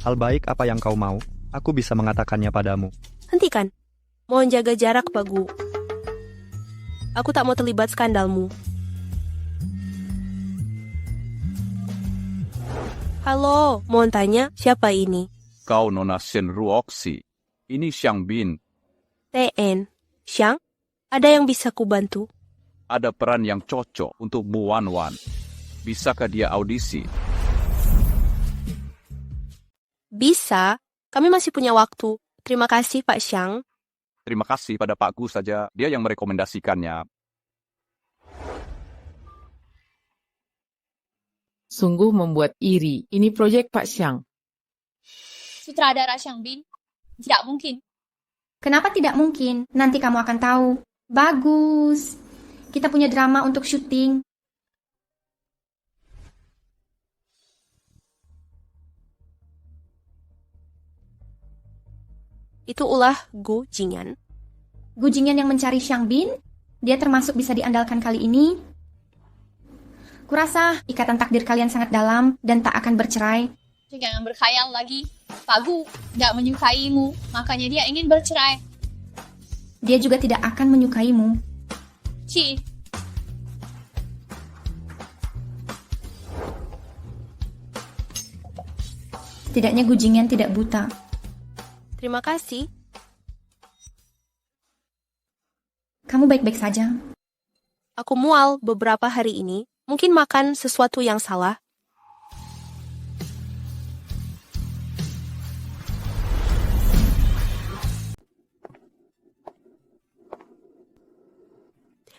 Hal baik apa yang kau mau, aku bisa mengatakannya padamu. Hentikan. Mohon jaga jarak, Pak Gu. Aku tak mau terlibat skandalmu. Halo, mohon tanya, siapa ini? Kau Nona Shen Ruoxi. Ini Xiang Bin. TN. Xiang, ada yang bisa kubantu? Ada peran yang cocok untuk Bu Wan Wan. Bisakah dia audisi? Bisa. Kami masih punya waktu. Terima kasih, Pak Xiang. Terima kasih pada Pak Gu saja. Dia yang merekomendasikannya. Sungguh membuat iri. Ini proyek Pak Xiang. Sutradara Xiang Bin. Tidak mungkin. Kenapa tidak mungkin? Nanti kamu akan tahu. Bagus. Kita punya drama untuk syuting. Itu ulah Gu Jingyan. Gu Jingyan yang mencari Xiang Bin, dia termasuk bisa diandalkan kali ini. Kurasa ikatan takdir kalian sangat dalam dan tak akan bercerai. Jangan berkhayal lagi. Pak Gu tidak menyukaimu, makanya dia ingin bercerai. Dia juga tidak akan menyukaimu. Ci. Setidaknya Gu Jingyan tidak buta. Terima kasih. Kamu baik-baik saja. Aku mual beberapa hari ini. Mungkin makan sesuatu yang salah.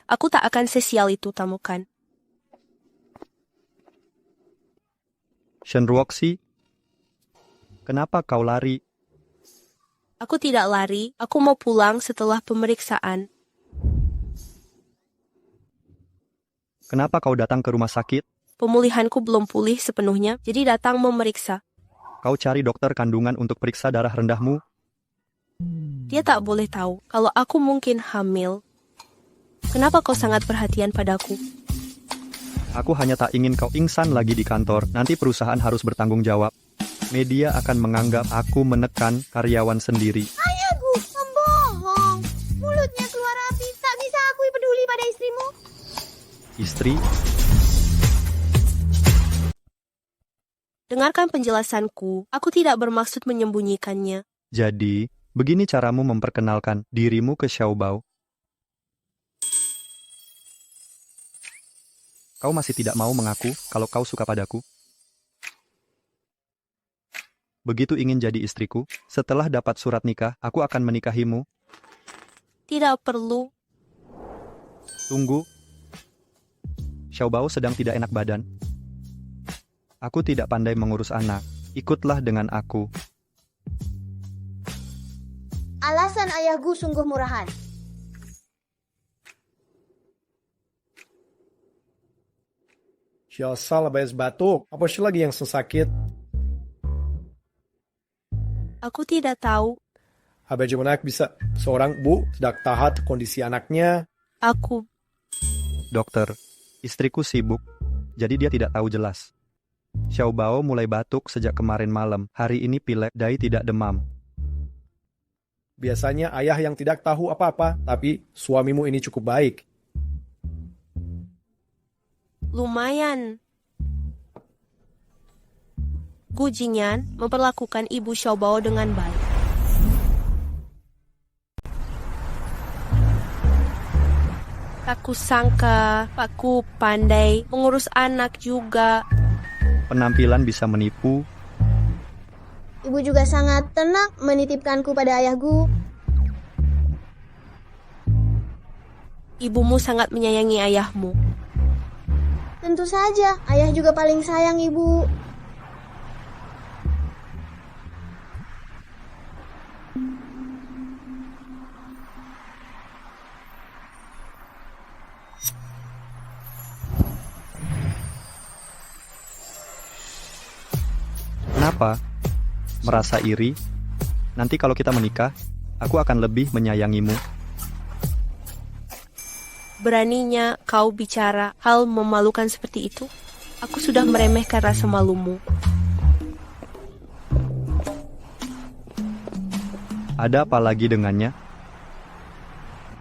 Aku tak akan sesial itu, Tamukan. Shen Ruoxi, kenapa kau lari? Aku tidak lari, aku mau pulang setelah pemeriksaan. Kenapa kau datang ke rumah sakit? Pemulihanku belum pulih sepenuhnya, jadi datang memeriksa. Kau cari dokter kandungan untuk periksa darah rendahmu? Dia tak boleh tahu kalau aku mungkin hamil. Kenapa kau sangat perhatian padaku? Aku hanya tak ingin kau pingsan lagi di kantor, nanti perusahaan harus bertanggung jawab. Media akan menganggap aku menekan karyawan sendiri. Ayah Gu, pembohong. Mulutnya keluar api, tak bisa aku peduli pada istrimu. Istri? Dengarkan penjelasanku, aku tidak bermaksud menyembunyikannya. Jadi, begini caramu memperkenalkan dirimu ke Xiaobao. Kau masih tidak mau mengaku kalau kau suka padaku? Begitu ingin jadi istriku, setelah dapat surat nikah, aku akan menikahimu. Tidak perlu. Tunggu. Xiaobao sedang tidak enak badan. Aku tidak pandai mengurus anak. Ikutlah dengan aku. Alasan ayah Gu sungguh murahan. Siasal abis batuk. Apa sih lagi yang sesakit? Aku tidak tahu. Habis gimana bisa seorang bu tidak tahat kondisi anaknya? Aku. Dokter, istriku sibuk, jadi dia tidak tahu jelas. Xiaobao mulai batuk sejak kemarin malam. Hari ini pilek, Dai tidak demam. Biasanya ayah yang tidak tahu apa-apa, tapi suamimu ini cukup baik. Lumayan. Gu Jingyan memperlakukan ibu Xiaobao dengan baik. Aku sangka Pak Gu pandai mengurus anak juga. Penampilan bisa menipu. Ibu juga sangat tenang menitipkanku pada ayah Gu. Ibumu sangat menyayangi ayahmu. Tentu saja, ayah juga paling sayang ibu. Kenapa? Merasa iri? Nanti kalau kita menikah, aku akan lebih menyayangimu. Beraninya kau bicara hal memalukan seperti itu? Aku sudah meremehkan rasa malumu. Ada apa lagi dengannya?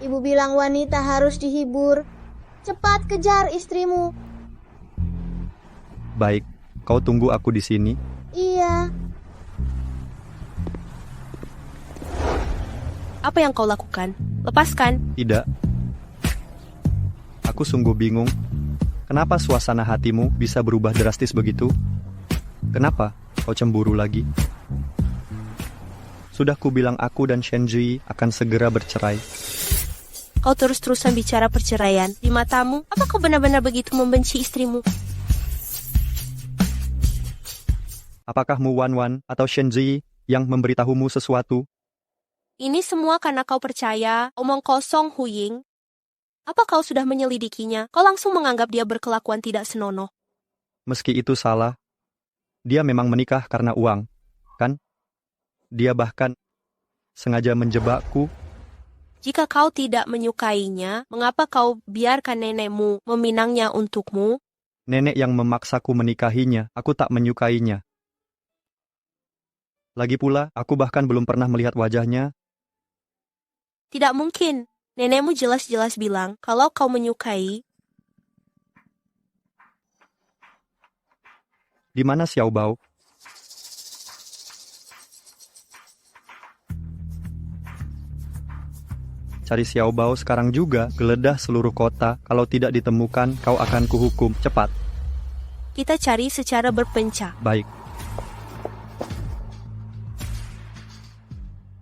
Ibu bilang wanita harus dihibur. Cepat kejar istrimu. Baik, kau tunggu aku di sini. Iya. Apa yang kau lakukan? Lepaskan. Tidak. Aku sungguh bingung. Kenapa suasana hatimu bisa berubah drastis begitu? Kenapa kau cemburu lagi? Sudah kubilang aku dan Shenji akan segera bercerai. Kau terus-terusan bicara perceraian. Di matamu, apa kau benar-benar begitu membenci istrimu? Apakah Mu Wanwan atau Shenji yang memberitahumu sesuatu? Ini semua karena kau percaya omong kosong Hu Ying. Apa kau sudah menyelidikinya? Kau langsung menganggap dia berkelakuan tidak senonoh. Meski itu salah, dia memang menikah karena uang, kan? Dia bahkan sengaja menjebakku. Jika kau tidak menyukainya, mengapa kau biarkan nenekmu meminangnya untukmu? Nenek yang memaksaku menikahinya, aku tak menyukainya. Lagi pula, aku bahkan belum pernah melihat wajahnya. Tidak mungkin. Nenekmu jelas-jelas bilang kalau kau menyukai. Di mana Xiao Bao? Cari Xiao Bao sekarang juga, geledah seluruh kota. Kalau tidak ditemukan, kau akan kuhukum. Cepat. Kita cari secara berpencah. Baik.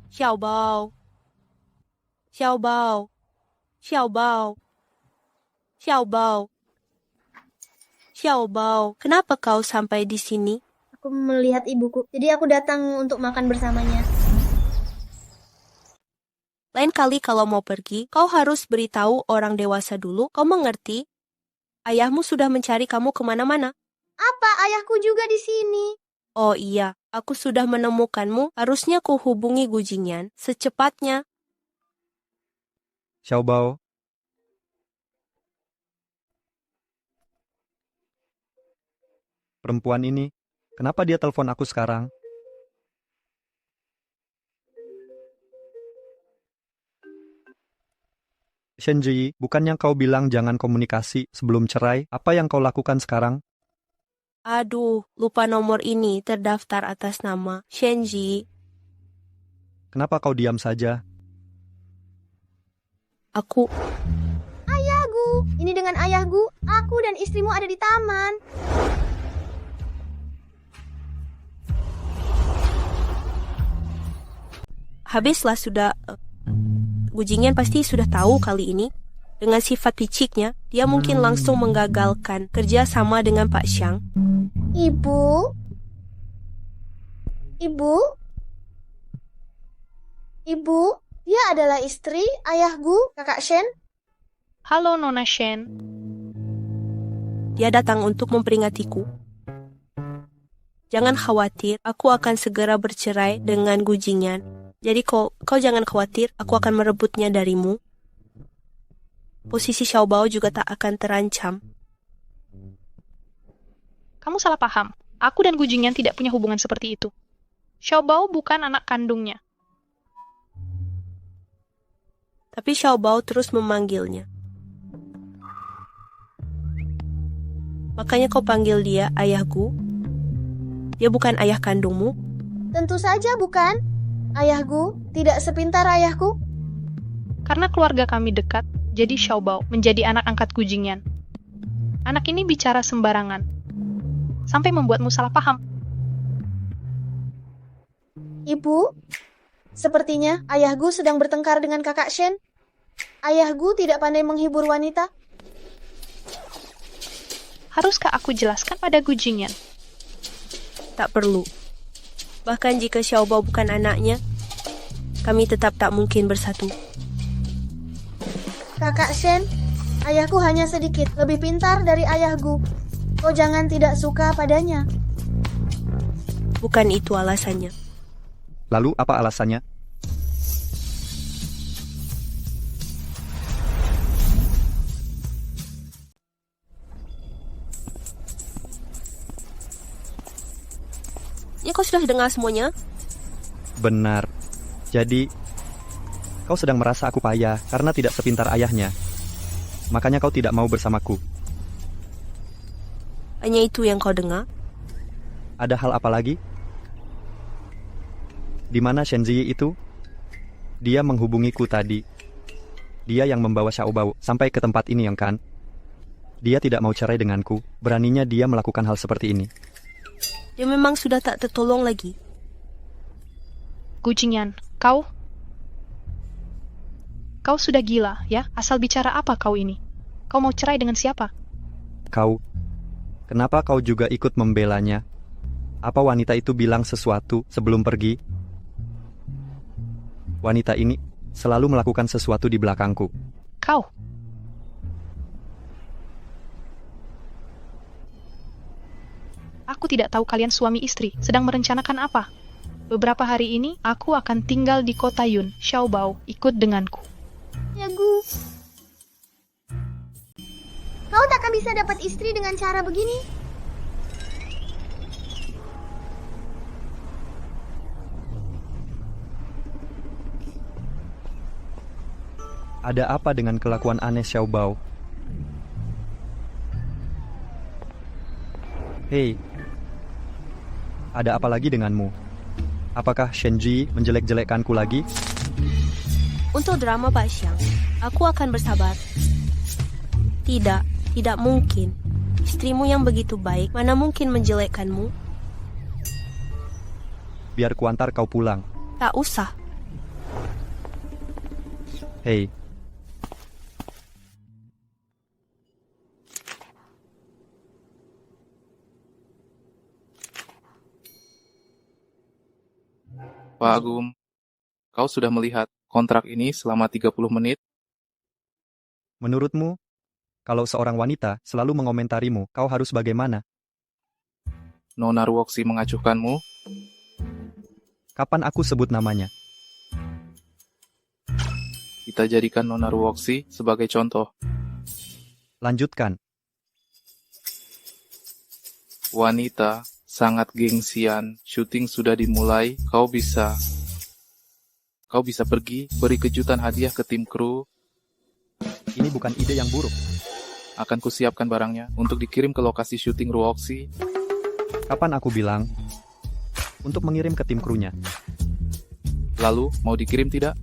Xiao Bao. Xiao Bao. Xiao Bao. Xiao Bao. Xiao Bao, kenapa kau sampai di sini? Aku melihat ibuku, jadi aku datang untuk makan bersamanya. Lain kali kalau mau pergi, kau harus beritahu orang dewasa dulu. Kau mengerti? Ayahmu sudah mencari kamu kemana-mana. Apa? Ayahku juga di sini. Oh iya, aku sudah menemukanmu. Harusnya ku hubungi Gu Jingyan secepatnya. Xiao Bao. Perempuan ini, kenapa dia telepon aku sekarang? Shenji, bukannya kau bilang jangan komunikasi sebelum cerai? Apa yang kau lakukan sekarang? Aduh, lupa nomor ini terdaftar atas nama Shenji. Kenapa kau diam saja? Aku... Ayahku, ini dengan ayahku, aku dan istrimu ada di taman. Habislah sudah... Gu Jingyan pasti sudah tahu kali ini. Dengan sifat piciknya, dia mungkin langsung menggagalkan kerja sama dengan Pak Xiang. Ibu? Ibu? Ibu? Dia adalah istri ayahku, Kakak Shen. Halo, Nona Shen. Dia datang untuk memperingatiku. Jangan khawatir, aku akan segera bercerai dengan Gu Jingyan. Jadi kau jangan khawatir, aku akan merebutnya darimu. Posisi Xiao Bao juga tak akan terancam. Kamu salah paham. Aku dan Gu Jingyan tidak punya hubungan seperti itu. Xiao Bao bukan anak kandungnya. Tapi Xiao Bao terus memanggilnya. Makanya kau panggil dia ayahku. Dia bukan ayah kandungmu. Tentu saja bukan. Ayahku tidak sepintar ayahku. Karena keluarga kami dekat, jadi Xiao Bao menjadi anak angkat Gu Jingyan. Anak ini bicara sembarangan, sampai membuatmu salah paham. Ibu, sepertinya ayahku sedang bertengkar dengan Kakak Shen. Ayah Gu tidak pandai menghibur wanita. Haruskah aku jelaskan pada Gu Jingyan? Tak perlu. Bahkan jika Xiaobao bukan anaknya, kami tetap tak mungkin bersatu. Kakak Shen, ayahku hanya sedikit lebih pintar dari ayah Gu. Kau jangan tidak suka padanya. Bukan itu alasannya. Lalu apa alasannya? Ya, kau sudah dengar semuanya? Benar. Jadi, kau sedang merasa aku payah karena tidak sepintar ayahnya. Makanya kau tidak mau bersamaku. Hanya itu yang kau dengar? Ada hal apa lagi? Di mana Shen Ziyi itu? Dia menghubungiku tadi. Dia yang membawa Xiaobao sampai ke tempat ini, yang kan? Dia tidak mau cerai denganku. Beraninya dia melakukan hal seperti ini. Dia memang sudah tak tertolong lagi. Gu Jingyan, kau sudah gila, ya? Asal bicara apa kau ini? Kau mau cerai dengan siapa? Kenapa kau juga ikut membelanya? Apa wanita itu bilang sesuatu sebelum pergi? Wanita ini selalu melakukan sesuatu di belakangku. Kau? Aku tidak tahu kalian suami istri sedang merencanakan apa. Beberapa hari ini aku akan tinggal di kota Yun. Xiaobao ikut denganku. Ya Gu, kau takkan bisa dapat istri dengan cara begini. Ada apa dengan kelakuan aneh Xiaobao? Hei, ada apa lagi denganmu? Apakah Shen Ji menjelek-jelekkanku lagi? Untuk drama Pak Xiang, aku akan bersabar. Tidak mungkin. Istrimu yang begitu baik, mana mungkin menjelekkanmu? Biar kuantar kau pulang. Tak usah. Hei. Pak Agung, kau sudah melihat kontrak ini selama 30 menit? Menurutmu, kalau seorang wanita selalu mengomentarimu, kau harus bagaimana? Nona Ruoxi mengacuhkanmu? Kapan aku sebut namanya? Kita jadikan Nona Ruoxi sebagai contoh. Lanjutkan. Wanita sangat gengsian, syuting sudah dimulai, kau bisa pergi, beri kejutan hadiah ke tim kru. Ini bukan ide yang buruk. Akan kusiapkan barangnya untuk dikirim ke lokasi syuting Ruoxi. Kapan aku bilang? Untuk mengirim ke tim krunya. Lalu, mau dikirim tidak?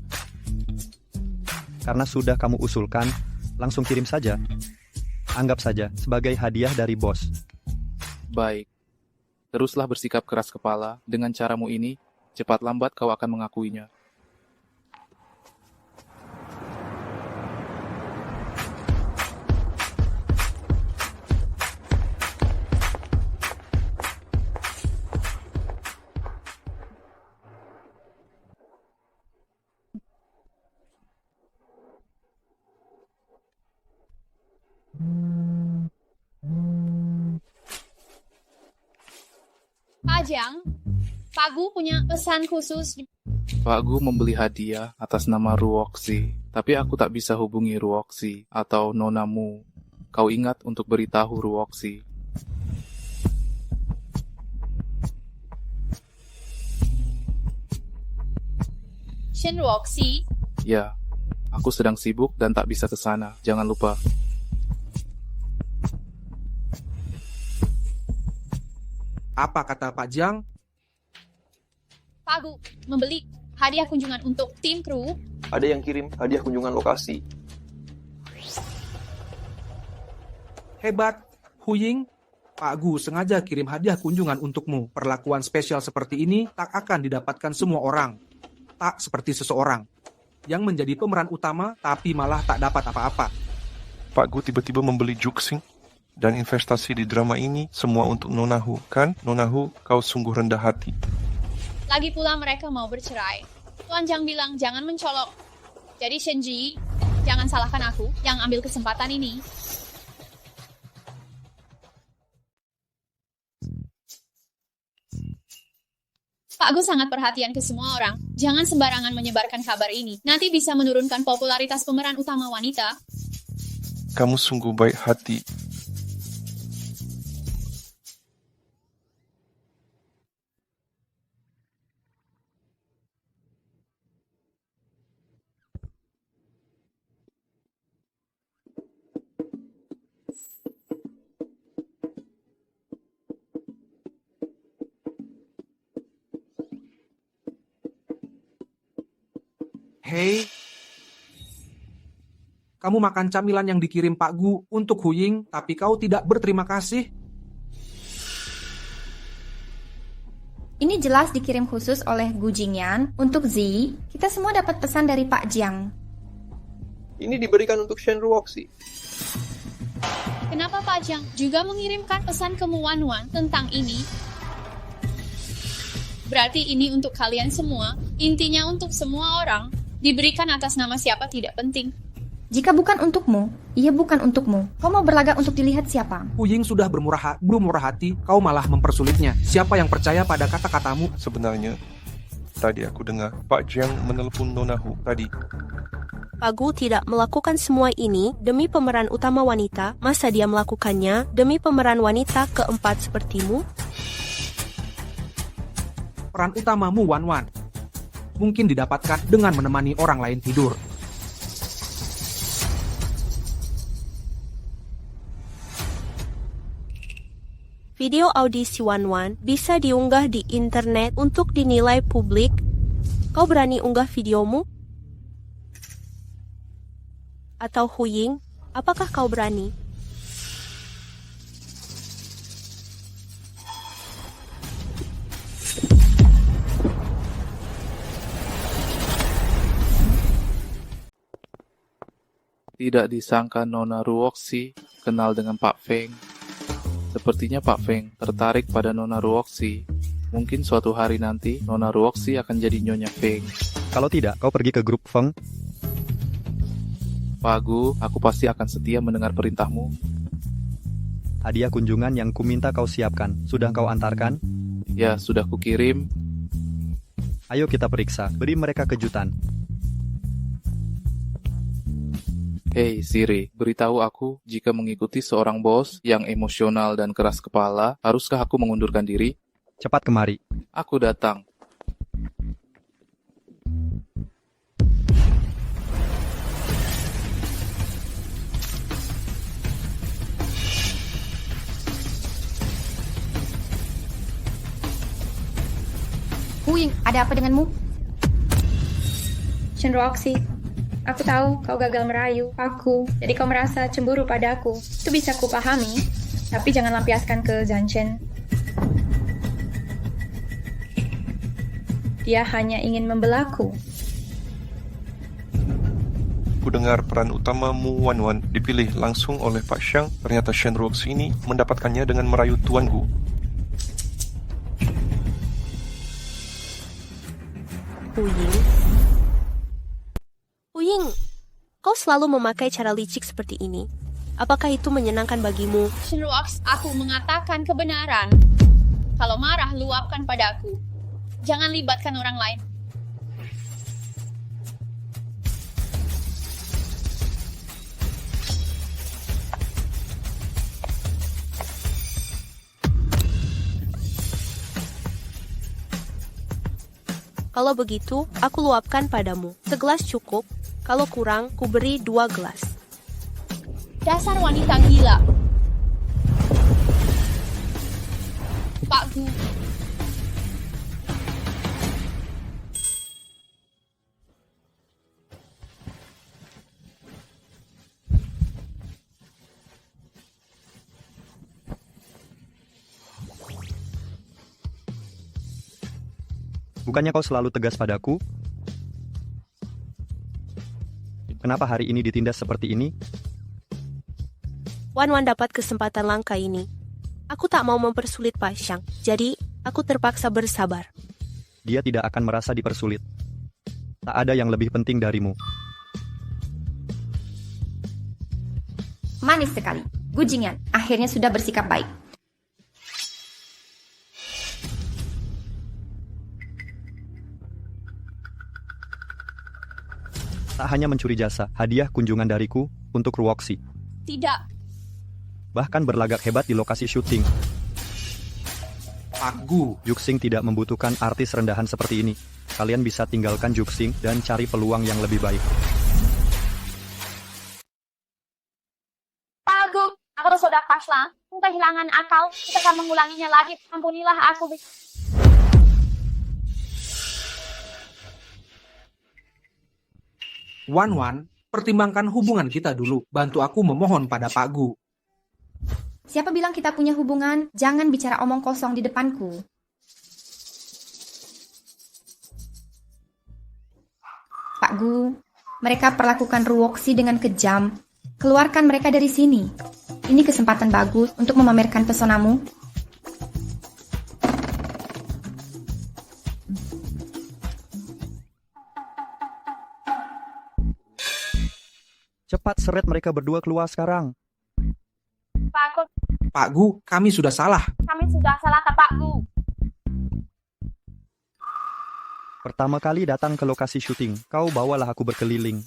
Karena sudah kamu usulkan, langsung kirim saja. Anggap saja sebagai hadiah dari bos. Baik. Teruslah bersikap keras kepala, dengan caramu ini, cepat lambat kau akan mengakuinya. Pak Jiang, Pak Gu punya pesan khusus. Pak Gu membeli hadiah atas nama Ruoxi, tapi aku tak bisa hubungi Ruoxi atau nonamu. Kau ingat untuk beritahu Ruoxi. Shen Ruoxi? Ya, aku sedang sibuk dan tak bisa ke sana. Jangan lupa. Apa kata Pak Jiang? Pak Gu membeli hadiah kunjungan untuk tim kru. Ada yang kirim hadiah kunjungan lokasi. Hebat, Huying. Pak Gu sengaja kirim hadiah kunjungan untukmu. Perlakuan spesial seperti ini tak akan didapatkan semua orang. Tak seperti seseorang. yang menjadi pemeran utama tapi malah tak dapat apa-apa. Pak Gu tiba-tiba membeli Juxing dan investasi di drama ini semua untuk Nona Hu, kan? Nona Hu, kau sungguh rendah hati. Lagi pula mereka mau bercerai. Tuan Jiang bilang jangan mencolok. Jadi Shenji, jangan salahkan aku yang ambil kesempatan ini. Pak Gu sangat perhatian ke semua orang. Jangan sembarangan menyebarkan kabar ini. Nanti bisa menurunkan popularitas pemeran utama wanita. Kamu sungguh baik hati. Hei, kamu makan camilan yang dikirim Pak Gu untuk Hu Ying, tapi kau tidak berterima kasih. Ini jelas dikirim khusus oleh Gu Jingyan untuk Zi. Kita semua dapat pesan dari Pak Jiang. Ini diberikan untuk Shen Ruoxi. Kenapa Pak Jiang juga mengirimkan pesan ke Mu Wanwan tentang ini? Berarti ini untuk kalian semua, intinya untuk semua orang. Diberikan atas nama siapa tidak penting. Jika bukan untukmu, ia bukan untukmu. Kau mau berlagak untuk dilihat siapa? Hu Ying sudah bermurah hati, kau malah mempersulitnya. Siapa yang percaya pada kata-katamu? Sebenarnya, tadi aku dengar Pak Jiang menelepon Nona Hu tadi. Pak Gu tidak melakukan semua ini demi pemeran utama wanita. Masa dia melakukannya demi pemeran wanita keempat sepertimu? Peran utamamu Wanwan mungkin didapatkan dengan menemani orang lain tidur. Video audisi Wanwan bisa diunggah di internet untuk dinilai publik. Kau berani unggah videomu? Atau Hu Ying, apakah kau berani? Tidak disangka Nona Ruoxi kenal dengan Pak Feng. Sepertinya Pak Feng tertarik pada Nona Ruoxi. Mungkin suatu hari nanti Nona Ruoxi akan jadi Nyonya Feng. Kalau tidak, kau pergi ke grup Feng. Pak Gu, aku pasti akan setia mendengar perintahmu. Hadiah kunjungan yang kuminta kau siapkan, sudah kau antarkan? Ya, sudah kukirim. Ayo kita periksa, beri mereka kejutan. Hei Siri, beritahu aku jika mengikuti seorang bos yang emosional dan keras kepala, haruskah aku mengundurkan diri? Cepat kemari. Aku datang. Hu Ying, ada apa denganmu? Shen Ruoxi, aku tahu kau gagal merayu aku, jadi kau merasa cemburu padaku. Itu bisa kupahami, tapi jangan lampiaskan ke Zhan Chen. Dia hanya ingin membelaku. Ku dengar peran utama Mu Wanwan dipilih langsung oleh Pak Xiang. Ternyata Shen Ruoxi ini mendapatkannya dengan merayu Tuan Gu. Hu Ying, kau selalu memakai cara licik seperti ini. Apakah itu menyenangkan bagimu? Shen Ruoxi, aku mengatakan kebenaran. Kalau marah, luapkan padaku. Jangan libatkan orang lain. Kalau begitu, aku luapkan padamu. Segelas cukup, kalau kurang, ku beri 2 gelas. Dasar wanita gila. Pak Gu. Bukannya kau selalu tegas padaku? Kenapa hari ini ditindas seperti ini? Wan dapat kesempatan langka ini. Aku tak mau mempersulit Pak Xiang, jadi aku terpaksa bersabar. Dia tidak akan merasa dipersulit. Tak ada yang lebih penting darimu. Manis sekali. Gu Jingyan akhirnya sudah bersikap baik. Tak hanya mencuri jasa, hadiah kunjungan dariku untuk Ruoxi. Tidak. Bahkan berlagak hebat di lokasi syuting. Pak Gu. Juxing tidak membutuhkan artis rendahan seperti ini. Kalian bisa tinggalkan Juxing dan cari peluang yang lebih baik. Pak Gu, aku sudah pasrah. Aku kehilangan akal. Kita akan mengulanginya lagi. Ampunilah aku. Wan, pertimbangkan hubungan kita dulu. Bantu aku memohon pada Pak Gu. Siapa bilang kita punya hubungan? Jangan bicara omong kosong di depanku. Pak Gu, mereka perlakukan Ruoxi dengan kejam. Keluarkan mereka dari sini. Ini kesempatan bagus untuk memamerkan pesonamu. Cepat seret mereka berdua keluar sekarang. Pak Gu, kami sudah salah. Kami sudah salah ke Pak Gu. Pertama kali datang ke lokasi syuting, kau bawalah aku berkeliling.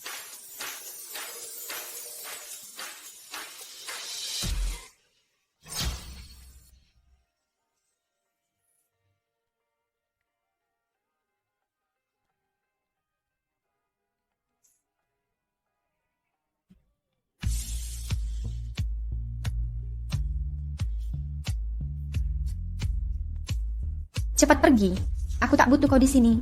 Cepat pergi. Aku tak butuh kau di sini.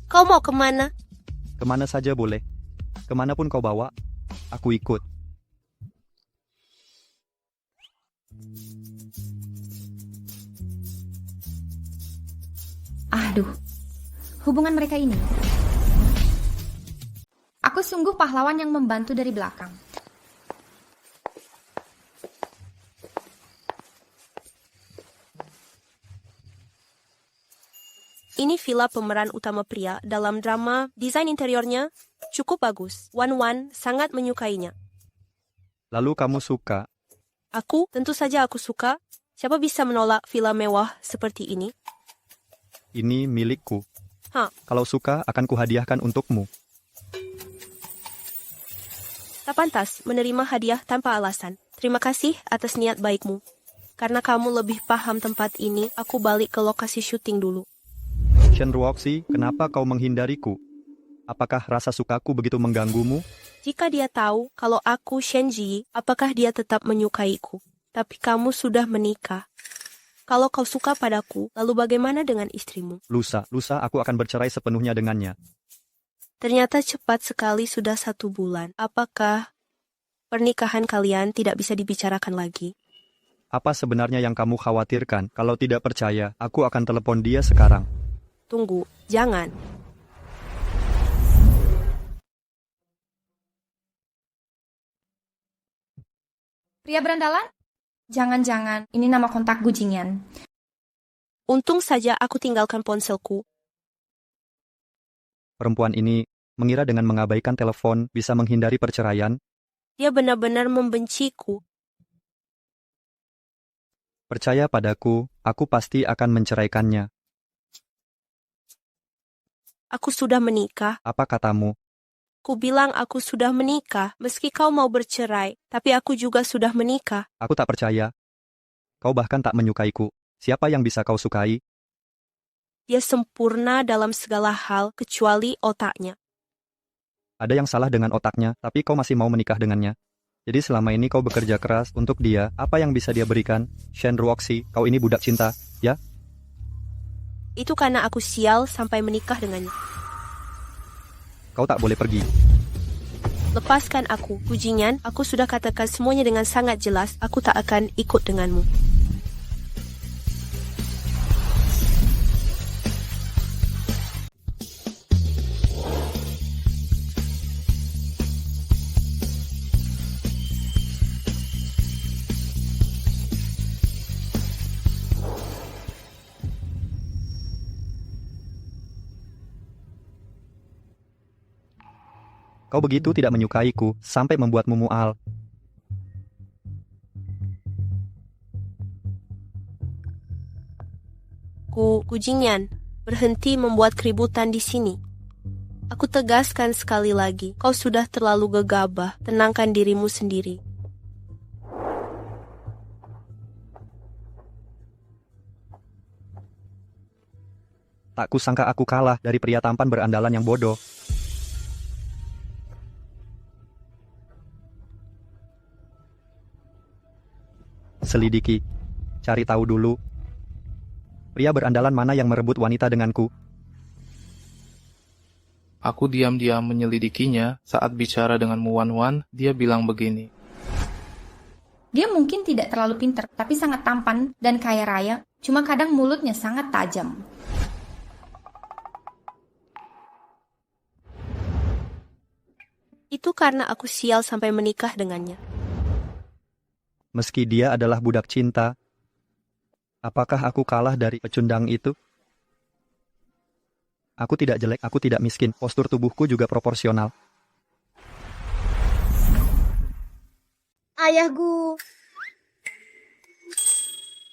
Kau mau kemana? Kemana saja boleh. Kemanapun kau bawa, aku ikut. Aduh, hubungan mereka ini. Aku sungguh pahlawan yang membantu dari belakang. Ini villa pemeran utama pria dalam drama. Desain interiornya cukup bagus. Wan sangat menyukainya. Lalu kamu suka? Aku, tentu saja aku suka. Siapa bisa menolak villa mewah seperti ini? Ini milikku. Kalau suka, akan kuhadiahkan untukmu. Tak pantas menerima hadiah tanpa alasan. Terima kasih atas niat baikmu. Karena kamu lebih paham tempat ini, aku balik ke lokasi syuting dulu. Shen Ruoxi, kenapa kau menghindariku? Apakah rasa sukaku begitu mengganggumu? Jika dia tahu kalau aku Shenji, apakah dia tetap menyukaiku? Tapi kamu sudah menikah. Kalau kau suka padaku, lalu bagaimana dengan istrimu? Lusa aku akan bercerai sepenuhnya dengannya. Ternyata cepat sekali sudah 1 bulan. Apakah pernikahan kalian tidak bisa dibicarakan lagi? Apa sebenarnya yang kamu khawatirkan? Kalau tidak percaya, aku akan telepon dia sekarang. Tunggu, jangan. Pria berandalan? Jangan-jangan ini nama kontak Gu Jingyan. Untung saja aku tinggalkan ponselku. Perempuan ini mengira dengan mengabaikan telepon bisa menghindari perceraian. Dia benar-benar membenciku. Percaya padaku, aku pasti akan menceraikannya. Aku sudah menikah. Apa katamu? Ku bilang aku sudah menikah, meski kau mau bercerai, tapi aku juga sudah menikah. Aku tak percaya. Kau bahkan tak menyukaiku. Siapa yang bisa kau sukai? Dia sempurna dalam segala hal, kecuali otaknya. Ada yang salah dengan otaknya, tapi kau masih mau menikah dengannya. Jadi selama ini kau bekerja keras untuk dia, apa yang bisa dia berikan? Shen Ruoxi, kau ini budak cinta, ya? Itu karena aku sial sampai menikah dengannya. Kau tak boleh pergi. Lepaskan aku, Gu Jingyan. Aku sudah katakan semuanya dengan sangat jelas. Aku tak akan ikut denganmu. Kau begitu tidak menyukaiku sampai membuatmu mual. Kujingyan, berhenti membuat keributan di sini. Aku tegaskan sekali lagi, kau sudah terlalu gegabah. Tenangkan dirimu sendiri. Tak kusangka aku kalah dari pria tampan berandalan yang bodoh. Selidiki, cari tahu dulu. Pria berandalan mana yang merebut wanita denganku? Aku diam-diam menyelidikinya. Saat bicara dengan Mu Wan, dia bilang begini. Dia mungkin tidak terlalu pintar, tapi sangat tampan dan kaya raya. Cuma kadang mulutnya sangat tajam. Itu karena aku sial sampai menikah dengannya. Meski dia adalah budak cinta, apakah aku kalah dari pecundang itu? Aku tidak jelek, aku tidak miskin. Postur tubuhku juga proporsional. Ayahku.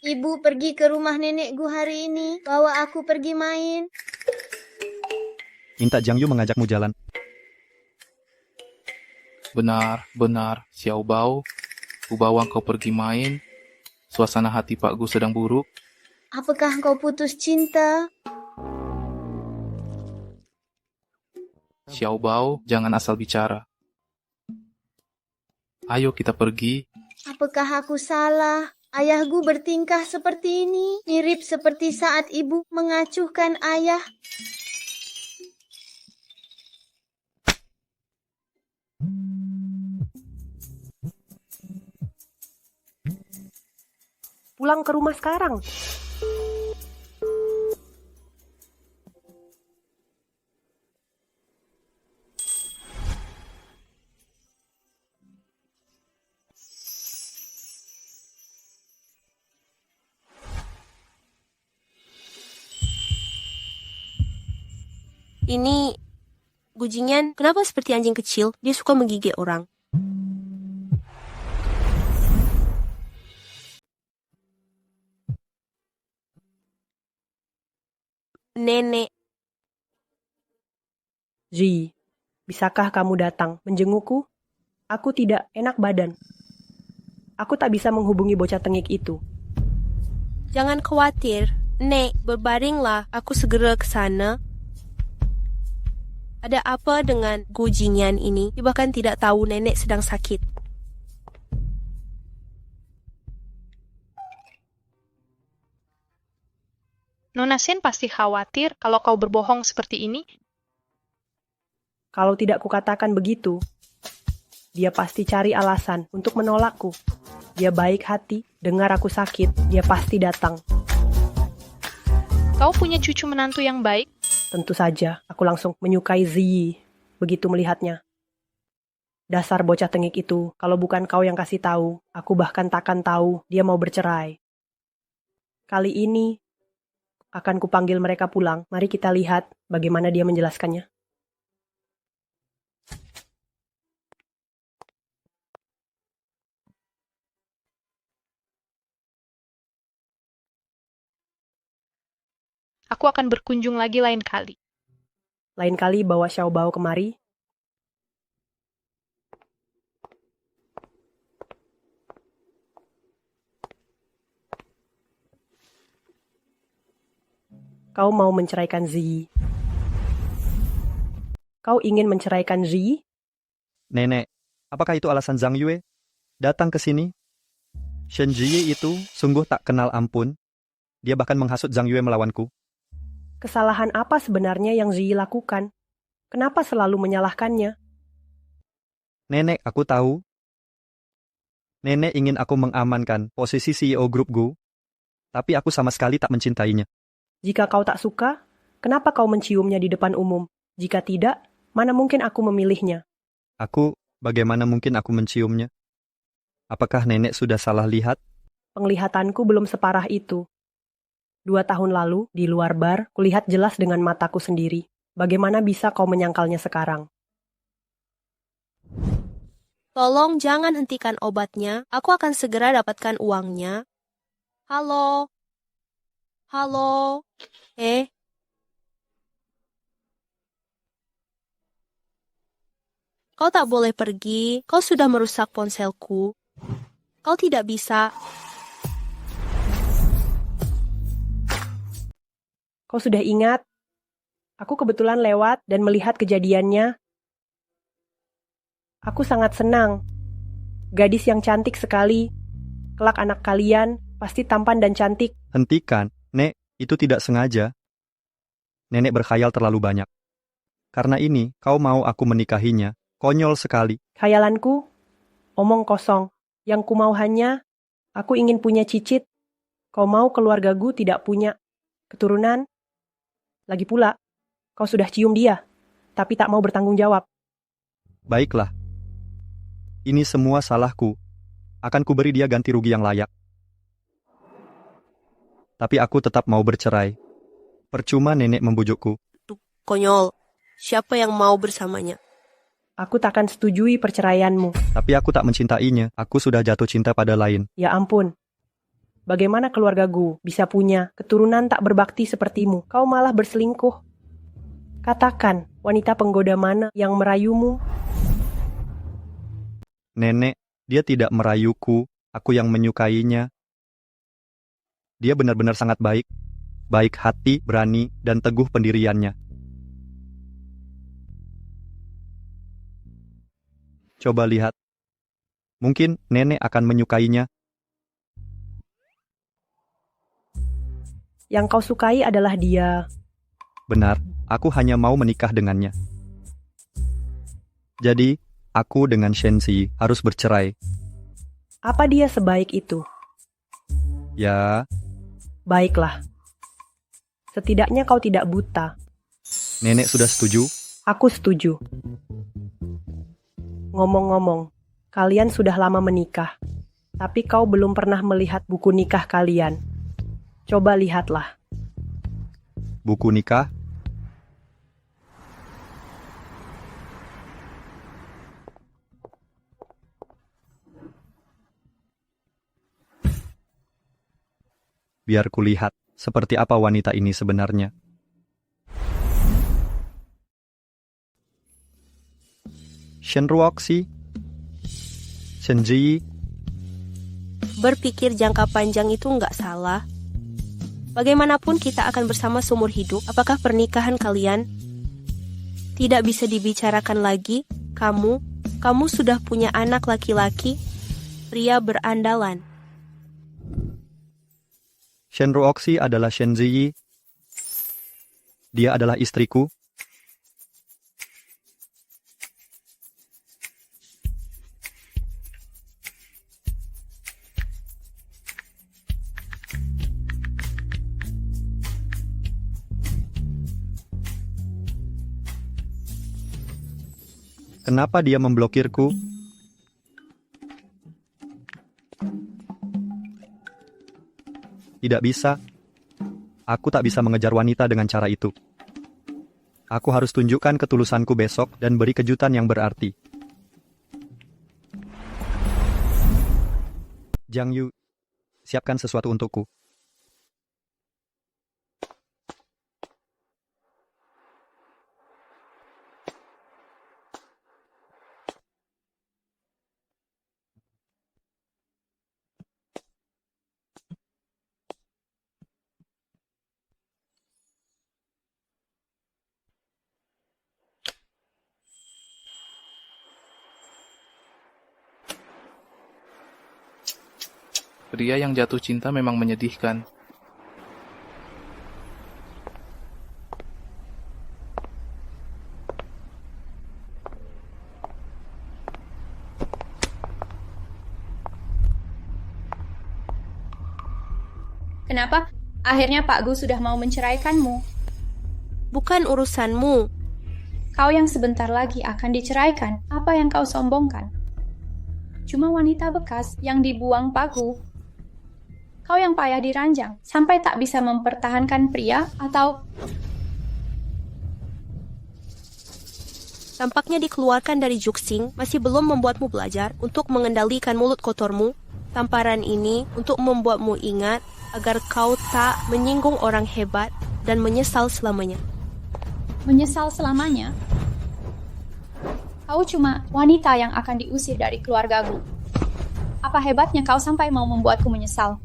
Ibu pergi ke rumah nenekku hari ini. Bawa aku pergi main. Minta Jiang Yu mengajakmu jalan. Benar, Xiao Bao. Ku bawa kau pergi main. Suasana hati Pak Gu sedang buruk. Apakah kau putus cinta? Xiao Bao, jangan asal bicara. Ayo kita pergi. Apakah aku salah? Ayahku bertingkah seperti ini, mirip seperti saat ibu mengacuhkan ayah. Pulang ke rumah sekarang. Ini Gujingyan, kenapa seperti anjing kecil? Dia suka menggigit orang. Nenek. Zi, bisakah kamu datang menjengukku? Aku tidak enak badan. Aku tak bisa menghubungi bocah tengik itu. Jangan khawatir. Nek, berbaringlah. Aku segera ke sana. Ada apa dengan Gujingyan ini? Dia bahkan tidak tahu nenek sedang sakit. Nona Shen pasti khawatir kalau kau berbohong seperti ini. Kalau tidak kukatakan begitu, dia pasti cari alasan untuk menolakku. Dia baik hati, dengar aku sakit, dia pasti datang. Kau punya cucu menantu yang baik? Tentu saja, aku langsung menyukai Ziyi begitu melihatnya. Dasar bocah tengik itu, kalau bukan kau yang kasih tahu, aku bahkan takkan tahu dia mau bercerai. Kali ini, akan kupanggil mereka pulang. Mari kita lihat bagaimana dia menjelaskannya. Aku akan berkunjung lagi lain kali. Lain kali bawa Xiao Bao kemari. Kau mau menceraikan Ziyi. Kau ingin menceraikan Ziyi? Nenek, apakah itu alasan Zhang Yue datang ke sini? Shen Ziyi itu sungguh tak kenal ampun. Dia bahkan menghasut Zhang Yue melawanku. Kesalahan apa sebenarnya yang Ziyi lakukan? Kenapa selalu menyalahkannya? Nenek, aku tahu. Nenek ingin aku mengamankan posisi CEO Grup Gu, tapi aku sama sekali tak mencintainya. Jika kau tak suka, kenapa kau menciumnya di depan umum? Jika tidak, mana mungkin aku memilihnya? Bagaimana mungkin aku menciumnya? Apakah nenek sudah salah lihat? Penglihatanku belum separah itu. 2 tahun lalu, di luar bar, kulihat jelas dengan mataku sendiri. Bagaimana bisa kau menyangkalnya sekarang? Tolong jangan hentikan obatnya. Aku akan segera dapatkan uangnya. Halo? Halo? Kau tak boleh pergi. Kau sudah merusak ponselku. Kau tidak bisa. Kau sudah ingat? Aku kebetulan lewat dan melihat kejadiannya. Aku sangat senang. Gadis yang cantik sekali. Kelak anak kalian pasti tampan dan cantik. Hentikan, Nek, itu tidak sengaja. Nenek berkhayal terlalu banyak. Karena ini, kau mau aku menikahinya. Konyol sekali. Khayalanku, omong kosong. Yang ku mau hanya, aku ingin punya cicit. Kau mau keluargaku tidak punya keturunan. Lagi pula, kau sudah cium dia, tapi tak mau bertanggung jawab. Baiklah. Ini semua salahku. Akan kuberi dia ganti rugi yang layak. Tapi aku tetap mau bercerai. Percuma nenek membujukku. Konyol. Siapa yang mau bersamanya? Aku takkan setujui perceraianmu. Tapi aku tak mencintainya. Aku sudah jatuh cinta pada lain. Ya ampun. Bagaimana keluargaku bisa punya keturunan tak berbakti sepertimu? Kau malah berselingkuh. Katakan, wanita penggoda mana yang merayumu? Nenek, dia tidak merayuku. Aku yang menyukainya. Dia benar-benar sangat baik. Baik hati, berani, dan teguh pendiriannya. Coba lihat. Mungkin nenek akan menyukainya. Yang kau sukai adalah dia. Benar, aku hanya mau menikah dengannya. Jadi, aku dengan Shenzi harus bercerai. Apa dia sebaik itu? Ya. Baiklah. Setidaknya kau tidak buta. Nenek sudah setuju? Aku setuju. Ngomong-ngomong, kalian sudah lama menikah, tapi kau belum pernah melihat buku nikah kalian. Coba lihatlah. Buku nikah? Biar kulihat seperti apa wanita ini sebenarnya. Shenruoxi, Shenji. Berpikir jangka panjang itu nggak salah. Bagaimanapun kita akan bersama seumur hidup. Apakah pernikahan kalian tidak bisa dibicarakan lagi? Kamu sudah punya anak laki-laki, pria berandalan. Shenruoxi adalah Shenzi. Dia adalah istriku. Kenapa dia memblokirku? Tidak bisa. Aku tak bisa mengejar wanita dengan cara itu. Aku harus tunjukkan ketulusanku besok dan beri kejutan yang berarti. Jiang Yu, siapkan sesuatu untukku. Pria yang jatuh cinta memang menyedihkan. Kenapa? Akhirnya Pak Gu sudah mau menceraikanmu. Bukan urusanmu. Kau yang sebentar lagi akan diceraikan. Apa yang kau sombongkan? Cuma wanita bekas yang dibuang Pak Gu. Kau yang payah diranjang, sampai tak bisa mempertahankan pria atau... Tampaknya dikeluarkan dari Juxing masih belum membuatmu belajar untuk mengendalikan mulut kotormu. Tamparan ini untuk membuatmu ingat agar kau tak menyinggung orang hebat dan menyesal selamanya. Menyesal selamanya? Kau cuma wanita yang akan diusir dari keluargaku. Apa hebatnya kau sampai mau membuatku menyesal?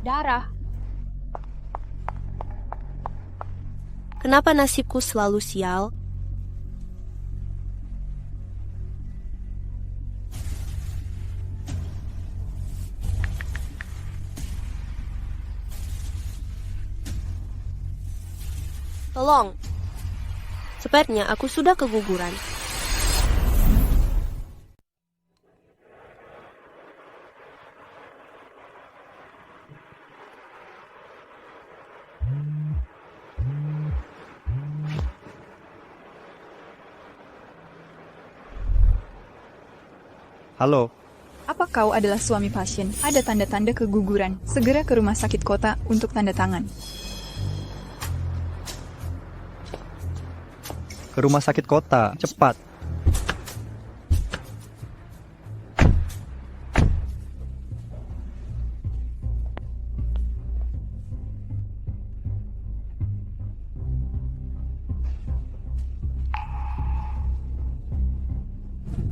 Darah. Kenapa nasibku selalu sial? Tolong. Sepertinya aku sudah keguguran. Halo, Apa kau adalah suami pasien? Ada tanda-tanda keguguran. Segera ke rumah sakit kota untuk tanda tangan. ke rumah sakit kota, cepat.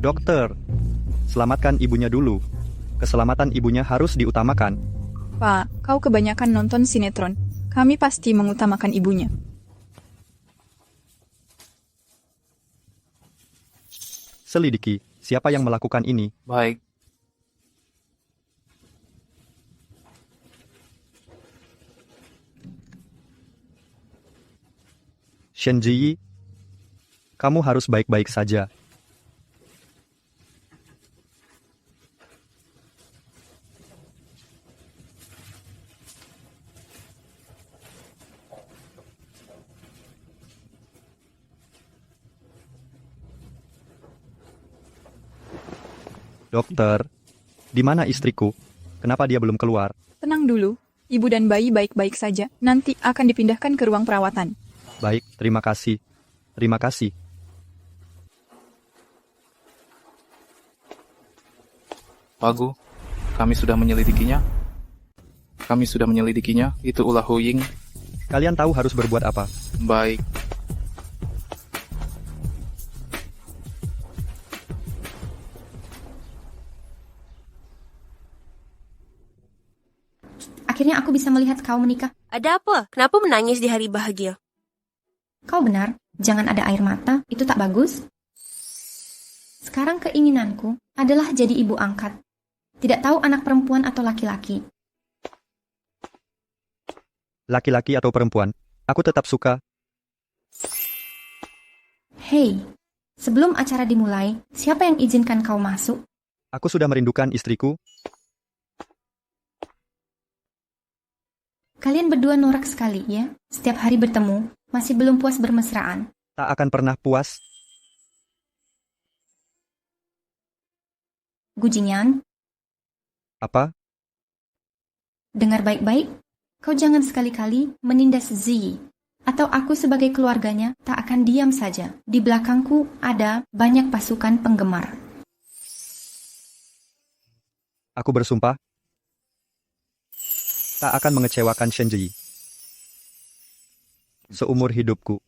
Dokter, selamatkan ibunya dulu. Keselamatan ibunya harus diutamakan. Pak, kau kebanyakan nonton sinetron. Kami pasti mengutamakan ibunya. Selidiki, siapa yang melakukan ini? Baik. Shenji, kamu harus baik-baik saja. Dokter, di mana istriku? Kenapa dia belum keluar? Tenang dulu, ibu dan bayi baik-baik saja. Nanti akan dipindahkan ke ruang perawatan. Baik, terima kasih. Terima kasih. Pak Gu, kami sudah menyelidikinya. Itu ulah Hu Ying. Kalian tahu harus berbuat apa? Baik. Akhirnya aku bisa melihat kau menikah. Ada apa? Kenapa menangis di hari bahagia? Kau benar, jangan ada air mata, itu tak bagus. Sekarang keinginanku adalah jadi ibu angkat. Tidak tahu anak perempuan atau laki-laki. Laki-laki atau perempuan, aku tetap suka. Hei, sebelum acara dimulai, siapa yang izinkan kau masuk? Aku sudah merindukan istriku. Kalian berdua norak sekali, ya? Setiap hari bertemu, masih belum puas bermesraan. Tak akan pernah puas. Gu Jingyan, Apa? dengar baik-baik. Kau jangan sekali-kali menindas Ziyi. Atau aku sebagai keluarganya tak akan diam saja. Di belakangku ada banyak pasukan penggemar. Aku bersumpah tak akan mengecewakan Shenji seumur hidupku.